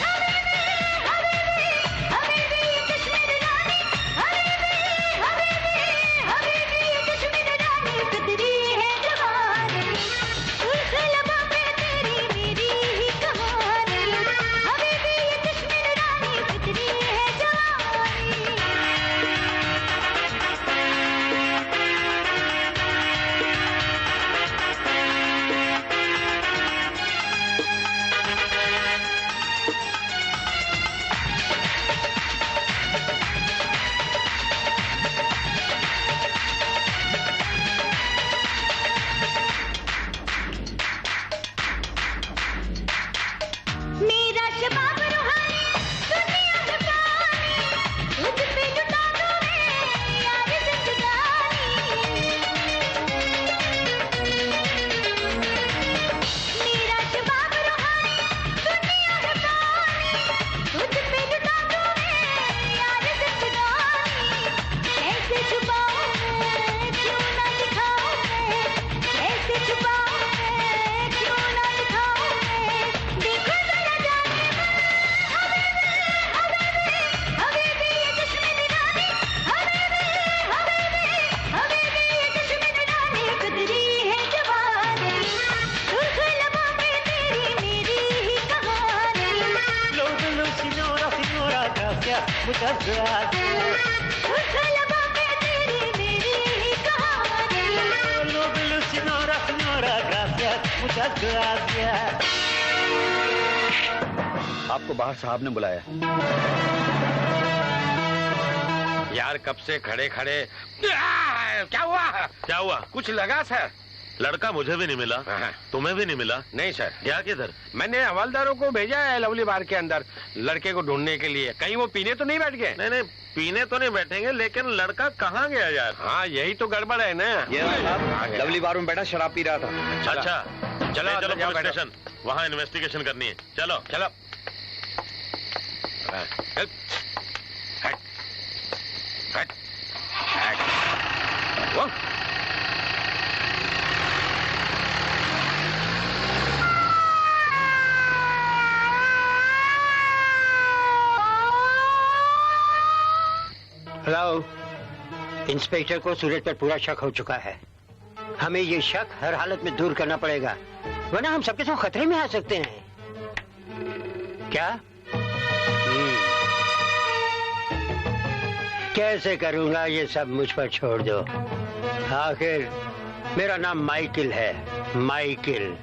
हबीबी हबीबी हबीबी ये कश्मीर रानी, हबीबी हबीबी हबीबी ये कश्मीर रानी, कतरी है जवानी, सुर्ख लबों पे तेरी मेरी ही कहानी, हबीबी ये कश्मीर रानी, कतरी है जवानी। मेरा शबाब रूहानी दुनिया लुटानी, तुझ पे लुटा दूं मैं यार जिंदगानी। मेरा शबाब रूहानी दुनिया लुटानी, तुझ पे लुटा दूं मैं यार जिंदगानी। कैसे छुपाऊं मैं क्यों ना दिखाऊं मैं, कैसे छुपाऊं मैं क्यों ना दिखाऊं मैं, देखो जरा जाने हबीबी हबीबी हबीबी ये कश्मीर रानी, हबीबी हबीबी हबीबी ये कश्मीर रानी, कतरी है जवानी, सुर्ख लबों पे तेरी मेरी ही कहानी। Lo signora, signora, gracias, muchas gracias. सुर्ख लबों पे तेरी मेरी ही कहानी। Lo signora, signora, gracias, muchas gracias. आपको बाहर साहब ने बुलाया। यार कब से खड़े खड़े क्या हुआ? क्या हुआ? कुछ लगा सर? लड़का मुझे भी नहीं मिला, तुम्हें भी नहीं मिला। नहीं सर। गया किधर? मैंने हवलदारों को भेजा है लवली बार के अंदर लड़के को ढूंढने के लिए। कहीं वो पीने तो नहीं बैठ गए? नहीं नहीं, पीने तो नहीं बैठेंगे, लेकिन लड़का कहाँ गया यार? हाँ यही तो गड़बड़ है ना। ये साहब लवली बार में बैठा शराब पी रहा था। अच्छा चलो अंदर चलो जाओ, पुलिस बैठो। स्टेशन, वहाँ इन्वेस्टिगेशन करनी है। चलो चलो। वो हेलो, इंस्पेक्टर को सूरज पर पूरा शक हो चुका है। हमें ये शक हर हालत में दूर करना पड़ेगा, वरना हम सबके साथ खतरे में आ सकते हैं। क्या? कैसे करूंगा ये सब मुझ पर छोड़ दो। आखिर मेरा नाम माइकल है, माइकल।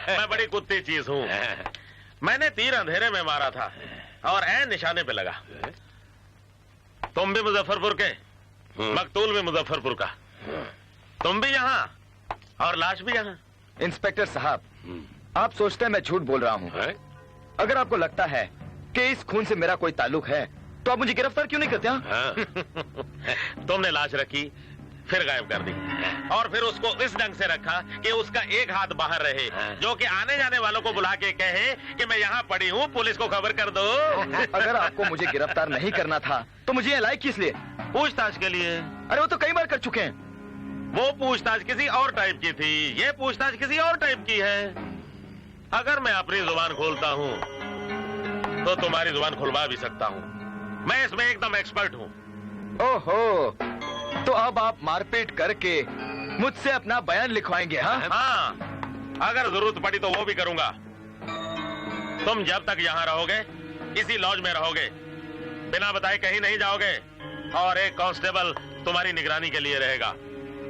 मैं बड़ी कुत्ती चीज हूँ। मैंने तीर अंधेरे में मारा था और ऐन निशाने पे लगा। तुम भी मुजफ्फरपुर के, मकतूल भी मुजफ्फरपुर का, तुम भी यहाँ और लाश भी यहाँ। इंस्पेक्टर साहब, आप सोचते हैं मैं झूठ बोल रहा हूँ। अगर आपको लगता है कि इस खून से मेरा कोई ताल्लुक है तो आप मुझे गिरफ्तार क्यों नहीं करते? हाँ? तुमने लाश रखी, फिर गायब कर दी और फिर उसको इस ढंग से रखा कि उसका एक हाथ बाहर रहे, जो कि आने जाने वालों को बुला के कहे कि मैं यहाँ पड़ी हूँ, पुलिस को खबर कर दो। अगर आपको मुझे गिरफ्तार नहीं करना था तो मुझे यहाँ लायक किस लिए? पूछताछ के लिए। अरे वो तो कई बार कर चुके हैं। वो पूछताछ किसी और टाइप की थी, ये पूछताछ किसी और टाइप की है। अगर मैं अपनी जुबान खोलता हूँ तो तुम्हारी जुबान खुलवा भी सकता हूँ। मैं इसमें एकदम एक्सपर्ट हूँ। ओहो, तो अब आप मारपीट करके मुझसे अपना बयान लिखवाएंगे? हाँ, अगर जरूरत पड़ी तो वो भी करूंगा। तुम जब तक यहाँ रहोगे, इसी लॉज में रहोगे, बिना बताए कहीं नहीं जाओगे और एक कांस्टेबल तुम्हारी निगरानी के लिए रहेगा।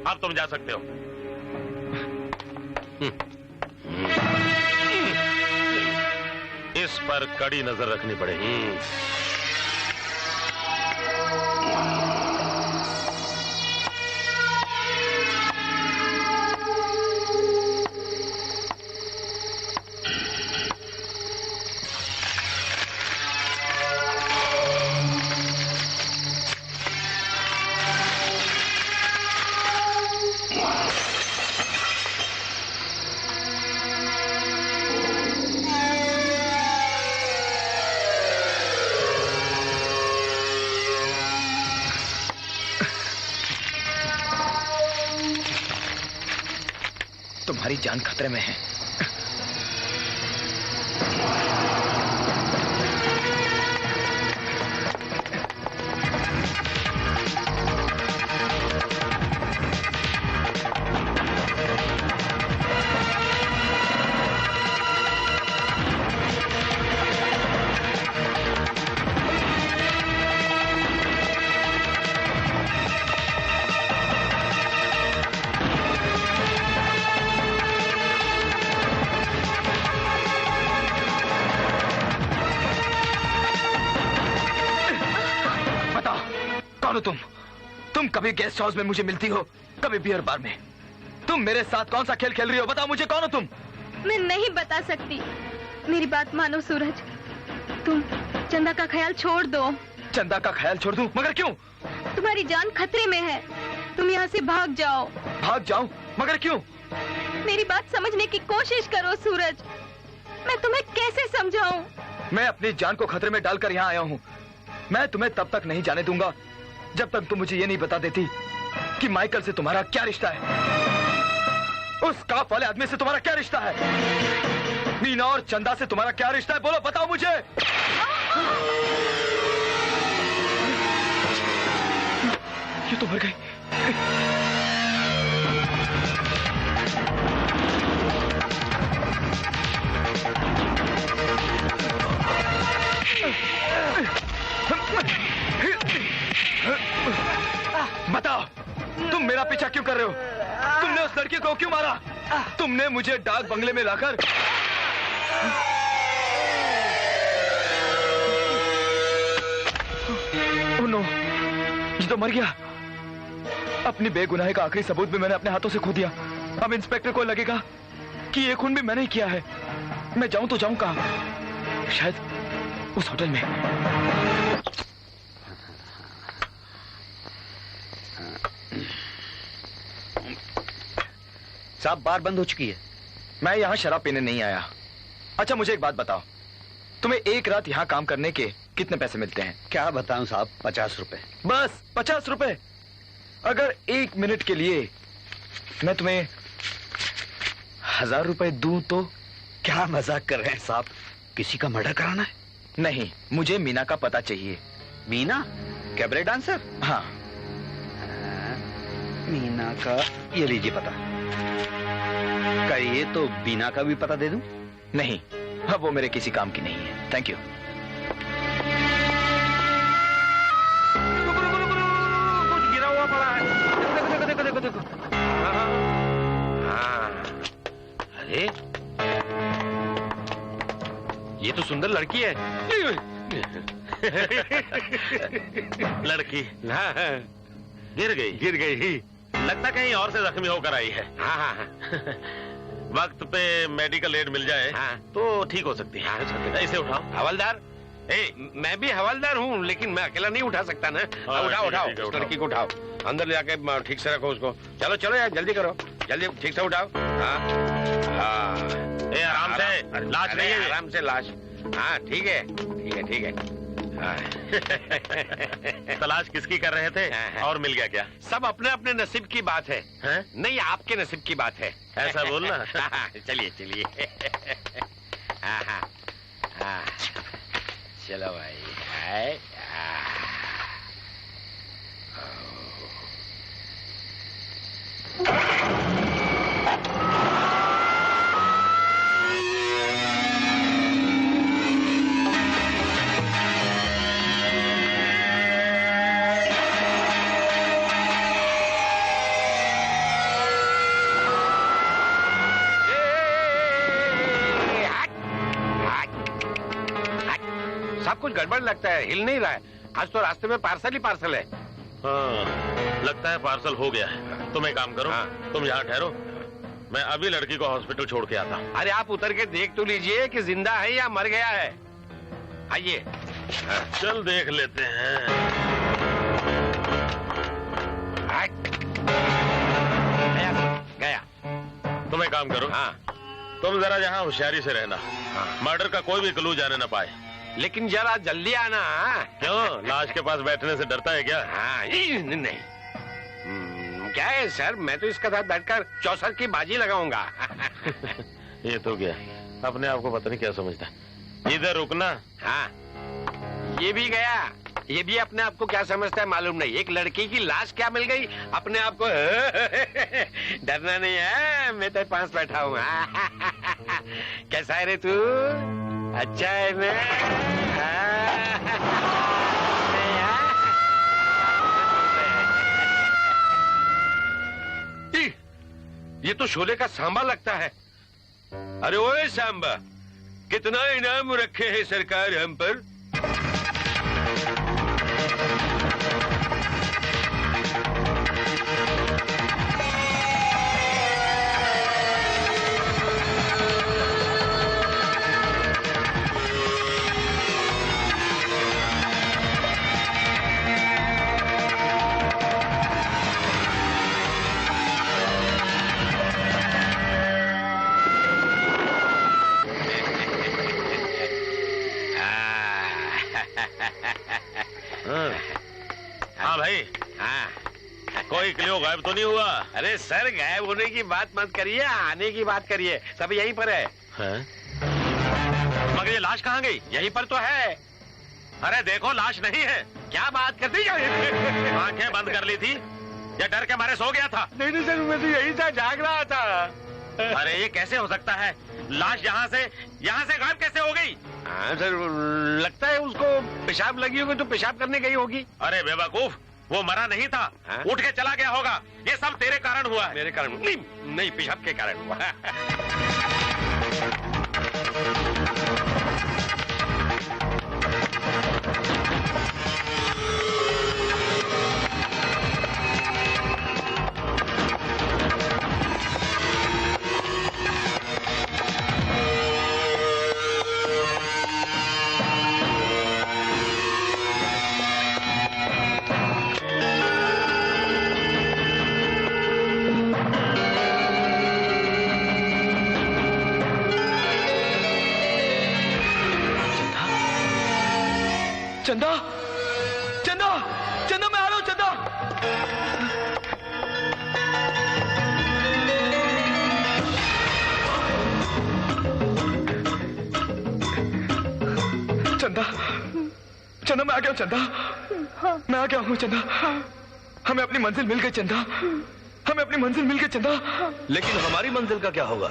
अब तुम जा सकते हो। इस पर कड़ी नजर रखनी पड़ेगी। तुम्हारी जान खतरे में है। तुम कभी गेस्ट हाउस में मुझे मिलती हो, कभी बियर बार में। तुम मेरे साथ कौन सा खेल खेल रही हो? बताओ मुझे, कौन हो तुम? मैं नहीं बता सकती। मेरी बात मानो सूरज, तुम चंदा का ख्याल छोड़ दो। चंदा का ख्याल छोड़ दूं? मगर क्यों? तुम्हारी जान खतरे में है, तुम यहाँ से भाग जाओ। भाग जाऊं? मगर क्यों? मेरी बात समझने की कोशिश करो सूरज, मैं तुम्हें कैसे समझाऊं? मैं अपनी जान को खतरे में डालकर यहाँ आया हूँ। मैं तुम्हें तब तक नहीं जाने दूंगा जब तक तुम मुझे ये नहीं बता देती कि माइकल से तुम्हारा क्या रिश्ता है, उस काफ वाले आदमी से तुम्हारा क्या रिश्ता है, मीना और चंदा से तुम्हारा क्या रिश्ता है? बोलो, बताओ मुझे। ये तो मर गई। बताओ, तुम मेरा पीछा क्यों कर रहे हो? तुमने उस लड़की को क्यों मारा? तुमने मुझे डाक बंगले में लाकर ओह नो, ये तो मर गया। अपनी बेगुनाही का आखिरी सबूत भी मैंने अपने हाथों से खो दिया। अब इंस्पेक्टर को लगेगा कि ये खून भी मैंने ही किया है। मैं जाऊं तो जाऊं कहां? शायद उस होटल में। साहब, बार बंद हो चुकी है। मैं यहाँ शराब पीने नहीं आया। अच्छा, मुझे एक बात बताओ, तुम्हें एक रात यहाँ काम करने के कितने पैसे मिलते हैं? क्या बताऊं साहब, 50 रुपए। बस 50 रुपए? अगर 1 मिनट के लिए मैं तुम्हें 1000 रुपए दूं तो? क्या मजाक कर रहे हैं साहब? किसी का मर्डर कराना है? नहीं, मुझे मीना का पता चाहिए। मीना? Cabaret dancer? हाँ। मीना का, ये लीजिए पता। कहिए तो बीना का भी पता दे दूं? नहीं, अब वो मेरे किसी काम की नहीं है। Thank you. कुछ गिरा हुआ पड़ा है। देखो देखो देखो देखो देखो। हाँ। अरे, ये तो सुंदर लड़की है। लड़की गिर गई। लगता कहीं और से जख्मी होकर आई है। हाँ। वक्त पे मेडिकल एड मिल जाए तो ठीक हो सकती है। इसे उठाओ। हवलदार, मैं भी हवलदार हूँ, लेकिन मैं अकेला नहीं उठा सकता ना। उठाओ उस लड़की को उठाओ, अंदर जाके ठीक से रखो उसको। चलो चलो यार, जल्दी करो, जल्दी ठीक से उठाओ। हाँ, आराम से, लाश नहीं है। आराम से लाश। हाँ ठीक है। तलाश किसकी कर रहे थे और मिल गया क्या? सब अपने अपने नसीब की बात है। नहीं, आपके नसीब की बात है। ऐसा बोलना। चलिए। चलो भाई। सब कुछ गड़बड़ लगता है, हिल नहीं रहा है। आज तो रास्ते में पार्सल ही पार्सल है। हाँ, लगता है पार्सल हो गया है। तुम एक काम करो, तुम यहाँ ठहरो, मैं अभी लड़की को हॉस्पिटल छोड़ के आता हूँ। अरे आप उतर के देख तो लीजिए कि जिंदा है या मर गया है। आइए। चल देख लेते हैं। गया। तुम एक काम करो, तुम जरा यहाँ होशियारी से रहना। मर्डर का कोई भी क्लू जाने ना पाए। लेकिन जरा जल्दी आना। क्यों, लाश के पास बैठने से डरता है क्या? हाँ, नहीं। क्या है सर, मैं तो इसके साथ बैठकर चौसर की बाजी लगाऊंगा। ये तो क्या, अपने आप को पता नहीं क्या समझता है। इधर रुकना। हाँ, ये भी गया। ये भी अपने आप को क्या समझता है मालूम नहीं। एक लड़की की लाश क्या मिल गई, अपने आप को डरना नहीं है, मैं तेरे पास बैठा हूँ। कैसा है रे तू? अच्छा है ना? ये तो शोले का सांबा लगता है। अरे ओए सांबा, कितना इनाम रखे हैं सरकार हम पर? हाँ भाई। हाँ, कोई क्लियो गायब तो नहीं हुआ? अरे सर, गायब होने की बात मत करिए, आने की बात करिए। सब यहीं पर है। मगर ये लाश कहाँ गई? यहीं पर तो है। अरे देखो, लाश नहीं है। क्या बात करती है? आंखें बंद कर ली थी या डर के मारे सो गया था? नहीं सर, मैं तो यहीं था, जाग रहा था। अरे ये कैसे हो सकता है? लाश यहाँ से गायब कैसे हो गई? हाँ सर, लगता है उसको पेशाब लगी होगी तो पेशाब करने गई होगी। अरे बेवकूफ, वो मरा नहीं था। हाँ? उठ के चला गया होगा। ये सब तेरे कारण हुआ है। मेरे कारण नहीं, पेशाब के कारण हुआ। चंदा, चंदा, चंदा, मैं आ रहा हूँ। चंदा, चंदा, चंदा, मैं आ गया हूँ। चंदा, मैं आ गया हूँ। चंदा, हमें अपनी मंजिल मिल गई। चंदा, हमें अपनी मंजिल मिल गई। चंदा, लेकिन हमारी मंजिल का क्या होगा?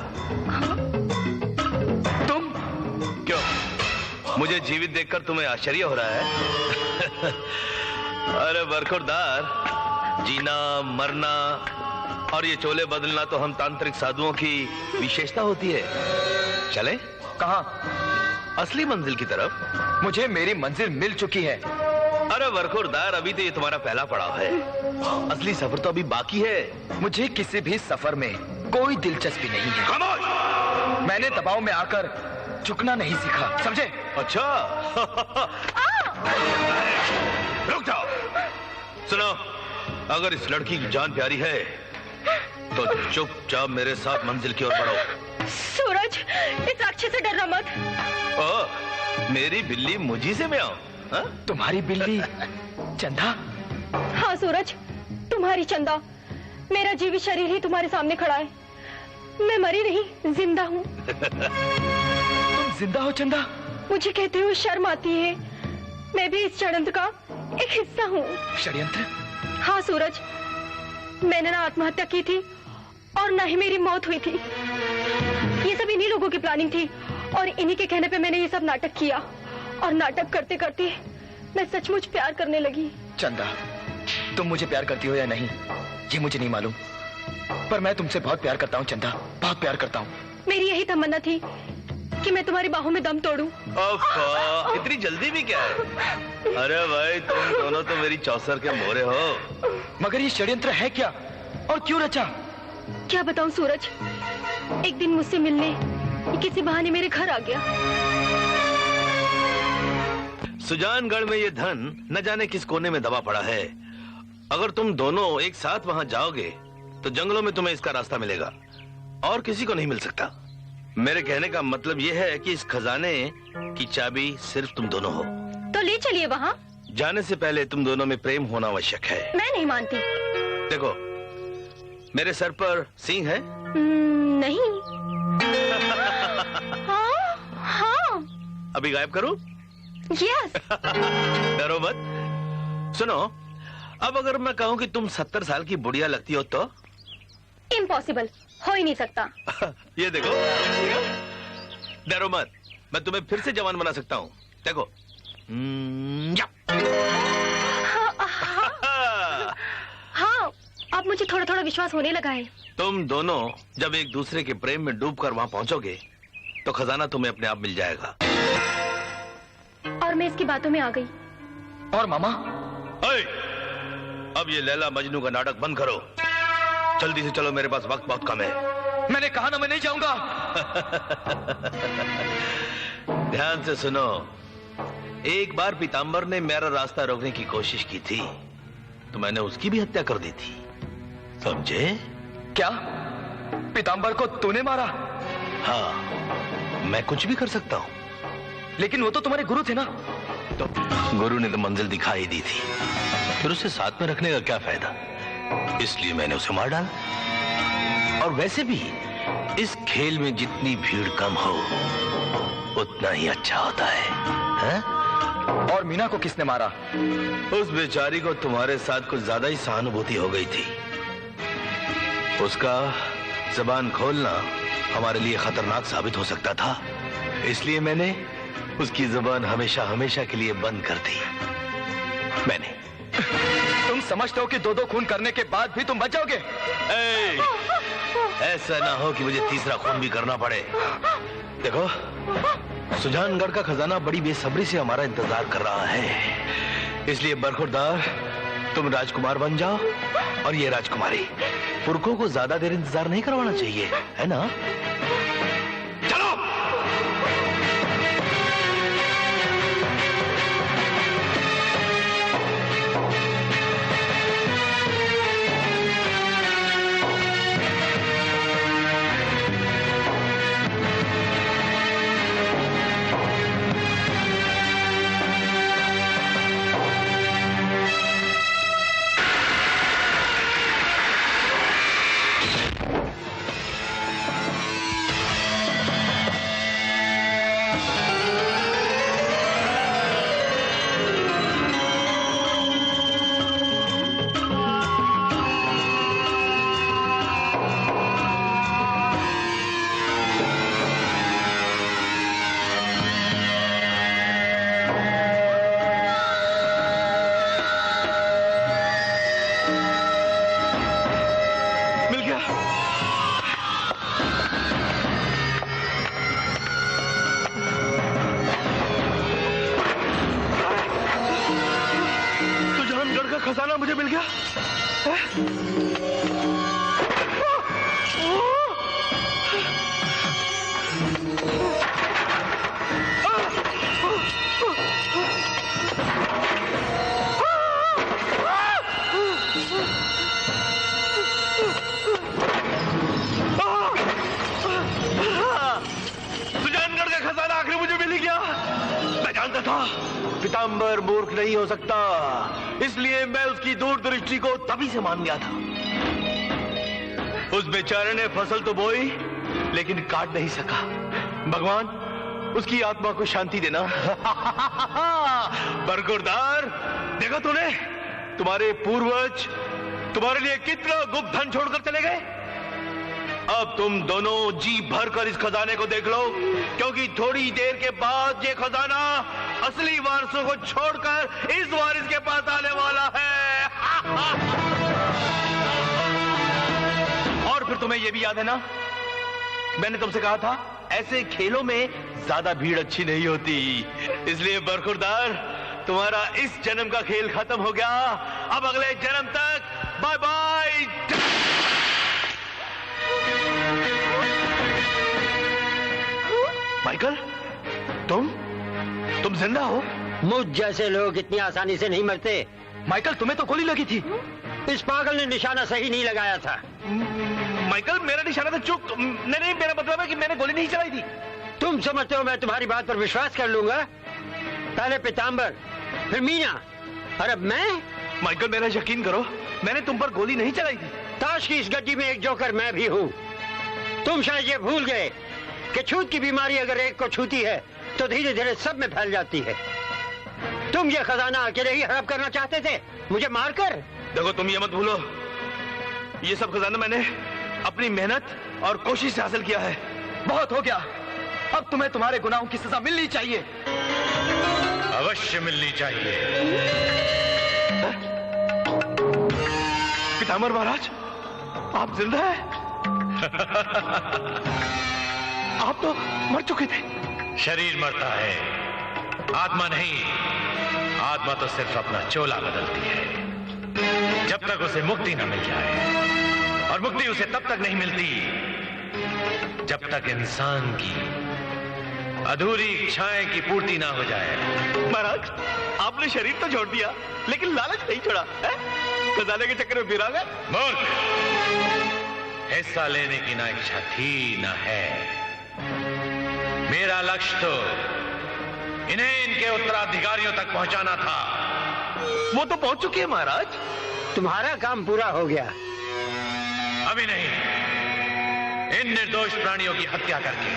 तुम क्यों? मुझे जीवित देखकर तुम्हें आश्चर्य हो रहा है? अरे बरखुरदार, जीना मरना और ये चोले बदलना तो हम तांत्रिक साधुओं की विशेषता होती है। चले? कहाँ? असली मंजिल की तरफ। मुझे मेरी मंजिल मिल चुकी है। अरे बरखुरदार, अभी तो ये तुम्हारा पहला पड़ाव है। असली सफर तो अभी बाकी है। मुझे किसी भी सफर में कोई दिलचस्पी नहीं है। खामोश! मैंने दबाव में आकर झुकना नहीं सीखा, समझे? अच्छा। रुक जाओ। सुनो, अगर इस लड़की की जान प्यारी है तो चुपचाप मेरे साथ मंजिल की ओर बढ़ो। सूरज, इस राक्षस से डरना मत। ओ, मेरी बिल्ली मुझी से मैं आऊं? तुम्हारी बिल्ली चंदा? हाँ सूरज, तुम्हारी चंदा। मेरा जीवित शरीर ही तुम्हारे सामने खड़ा है। मैं मरी नहीं, जिंदा हूँ। तुम जिंदा हो चंदा? मुझे कहते हुए शर्म आती है। मैं भी इस षड्यंत्र का एक हिस्सा हूँ। षड्यंत्र? हाँ सूरज, मैंने ना आत्महत्या की थी और ना ही मेरी मौत हुई थी। ये सब इन्हीं लोगों की प्लानिंग थी और इन्हीं के कहने पे मैंने ये सब नाटक किया। और नाटक करते करते मैं सचमुच प्यार करने लगी। चंदा, तुम मुझे प्यार करती हो या नहीं ये मुझे नहीं मालूम, पर मैं तुमसे बहुत प्यार करता हूँ चंदा, बहुत प्यार करता हूँ। मेरी यही तमन्ना थी कि मैं तुम्हारी बाहों में दम तोड़ूं। इतनी जल्दी भी क्या है? अरे भाई, तुम दोनों तो मेरी चौसर के मोरे हो। मगर ये षड्यंत्र है क्या और क्यों रचा? क्या बताऊं सूरज, एक दिन मुझसे मिलने ये किसी बहाने मेरे घर आ गया। सुजानगढ़ में ये धन न जाने किस कोने में दबा पड़ा है। अगर तुम दोनों एक साथ वहां जाओगे तो जंगलों में तुम्हें इसका रास्ता मिलेगा और किसी को नहीं मिल सकता। मेरे कहने का मतलब यह है कि इस खजाने की चाबी सिर्फ तुम दोनों हो। तो ले चलिए वहाँ। जाने से पहले तुम दोनों में प्रेम होना आवश्यक है। मैं नहीं मानती। देखो, मेरे सर पर सींग है? नहीं। हाँ हाँ। अभी गायब करूं? यस। डरो मत। सुनो, अब अगर मैं कहूं कि तुम 70 साल की बुढ़िया लगती हो तो? इम्पॉसिबल, हो ही नहीं सकता। ये देखो, डरो मत, मैं तुम्हें फिर से जवान बना सकता हूं। देखो। हाँ, अब मुझे थोड़ा थोड़ा विश्वास होने लगा है। तुम दोनों जब एक दूसरे के प्रेम में डूबकर वहां पहुंचोगे तो खजाना तुम्हें अपने आप मिल जाएगा। और मैं इसकी बातों में आ गई। और मामा? अब ये लैला मजनू का नाटक बंद करो। जल्दी से चलो, मेरे पास वक्त बहुत कम है। मैंने कहा ना मैं नहीं जाऊंगा। ध्यान से सुनो, एक बार पीताम्बर ने मेरा रास्ता रोकने की कोशिश की थी तो मैंने उसकी भी हत्या कर दी थी, समझे? क्या पीताम्बर को तूने मारा? हाँ, मैं कुछ भी कर सकता हूँ। लेकिन वो तो तुम्हारे गुरु थे ना? तो गुरु ने तो मंजिल दिखाई दी थी, फिर उसे साथ में रखने का क्या फायदा? इसलिए मैंने उसे मार डाला। और वैसे भी इस खेल में जितनी भीड़ कम हो उतना ही अच्छा होता है? और मीना को किसने मारा? उस बेचारी को तुम्हारे साथ कुछ ज्यादा ही सहानुभूति हो गई थी। उसका जबान खोलना हमारे लिए खतरनाक साबित हो सकता था, इसलिए मैंने उसकी जबान हमेशा हमेशा के लिए बंद कर दी। मैंने। तुम समझते हो कि दो खून करने के बाद भी तुम बच जाओगे? ऐसा ना हो कि मुझे तीसरा खून भी करना पड़े। देखो, सुजानगढ़ का खजाना बड़ी बेसब्री से हमारा इंतजार कर रहा है, इसलिए बरखुरदार तुम राजकुमार बन जाओ और ये राजकुमारी। पुरखों को ज्यादा देर इंतजार नहीं करवाना चाहिए, है ना? चलो। खजाना मुझे मिल गया। सुजानगढ़ का खजाना आखिर मुझे मिल गया। मैं जानता था पीताम्बर मूर्ख नहीं हो सकता, इसलिए मैं उसकी दूरदृष्टि को तभी से मान गया था। उस बेचारे ने फसल तो बोई लेकिन काट नहीं सका। भगवान उसकी आत्मा को शांति देना। बरगुरदार, देखा तूने, तुम्हारे पूर्वज तुम्हारे लिए कितना गुप्त धन छोड़कर चले गए। अब तुम दोनों जी भर कर इस खजाने को देख लो, क्योंकि थोड़ी देर के बाद ये खजाना असली वारिसों को छोड़कर इस वारिस के पास आने वाला है। और फिर तुम्हें यह भी याद है ना, मैंने तुमसे कहा था ऐसे खेलों में ज्यादा भीड़ अच्छी नहीं होती। इसलिए बरखुरदार, तुम्हारा इस जन्म का खेल खत्म हो गया। अब अगले जन्म तक बाय बाय। माइकल, तुम जिंदा हो? मुझ जैसे लोग इतनी आसानी से नहीं मरते। माइकल, तुम्हें तो गोली लगी थी। इस पागल ने निशाना सही नहीं लगाया था। माइकल, मेरा निशाना था चूक। नहीं, मेरा मतलब है कि मैंने गोली नहीं चलाई थी। तुम समझते हो मैं तुम्हारी बात पर विश्वास कर लूंगा? पहले पीताम्बर, फिर मीना, और अब मैं? माइकल, मेरा यकीन करो, मैंने तुम पर गोली नहीं चलाई थी। ताश की इस गड्डी में एक जोकर मैं भी हूँ। तुम शायद ये भूल गए कि छूत की बीमारी अगर एक को छूती है तो धीरे धीरे सब में फैल जाती है। तुम ये खजाना अकेले ही हड़प करना चाहते थे, मुझे मारकर। देखो तुम ये मत भूलो, ये सब खजाना मैंने अपनी मेहनत और कोशिश से हासिल किया है। बहुत हो गया, अब तुम्हें तुम्हारे गुनाहों की सजा मिलनी चाहिए। अवश्य मिलनी चाहिए। पितामह महाराज, आप जिंदा हैं? आप तो मर चुके थे। शरीर मरता है, आत्मा नहीं। आत्मा तो सिर्फ अपना चोला बदलती है जब तक उसे मुक्ति न मिल जाए, और मुक्ति उसे तब तक नहीं मिलती जब तक इंसान की अधूरी इच्छाएं की पूर्ति ना हो जाए। महाराज, आपने शरीर तो छोड़ दिया लेकिन लालच नहीं छोड़ा है? खजाने के चक्कर में फिर आ गए। मूर्ख, हिस्सा लेने की ना इच्छा थी ना है। मेरा लक्ष्य तो इन्हें इनके उत्तराधिकारियों तक पहुंचाना था। वो तो पहुंच चुके हैं महाराज। तुम्हारा काम पूरा हो गया। अभी नहीं। इन निर्दोष प्राणियों की हत्या करके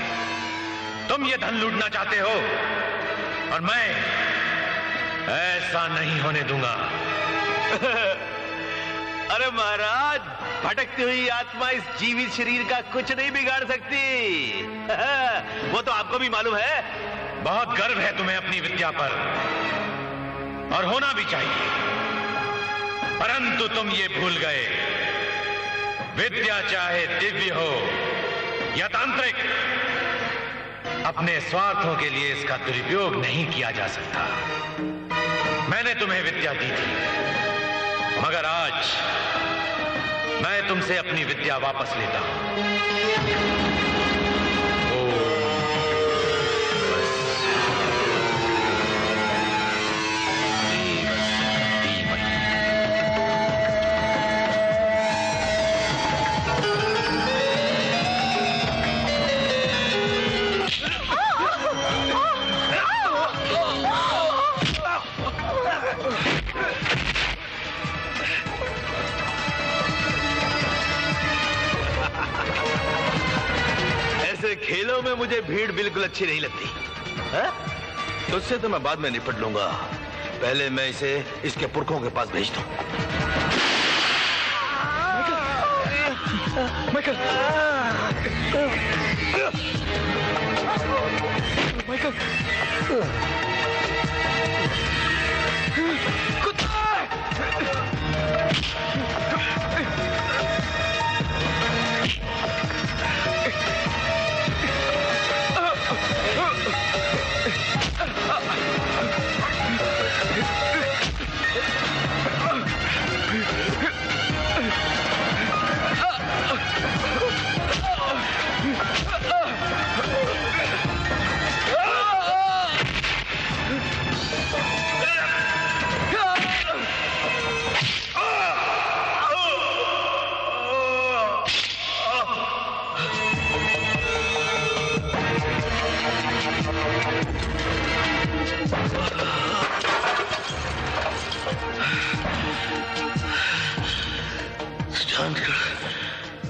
तुम ये धन लूटना चाहते हो, और मैं ऐसा नहीं होने दूंगा। अरे महाराज, भटकती हुई आत्मा इस जीवित शरीर का कुछ नहीं बिगाड़ सकती। वो तो आपको भी मालूम है। बहुत गर्व है तुम्हें अपनी विद्या पर, और होना भी चाहिए, परंतु तुम ये भूल गए, विद्या चाहे दिव्य हो या तांत्रिक, अपने स्वार्थों के लिए इसका दुरुपयोग नहीं किया जा सकता। मैंने तुम्हें विद्या दी थी, मगर आज मैं तुमसे अपनी विद्या वापस लेता हूं। खेलों में मुझे भीड़ बिल्कुल अच्छी नहीं लगती है? तो उससे तो मैं बाद में निपट लूंगा। पहले मैं इसे इसके पुरखों के पास भेज दूं। माइकल, माइकल,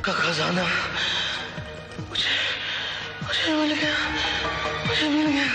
का खजाना मुझे मिल गया, मुझे मिल गया।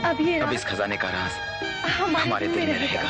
अब ये अब इस खजाने का राज हमारे दिल में रहेगा।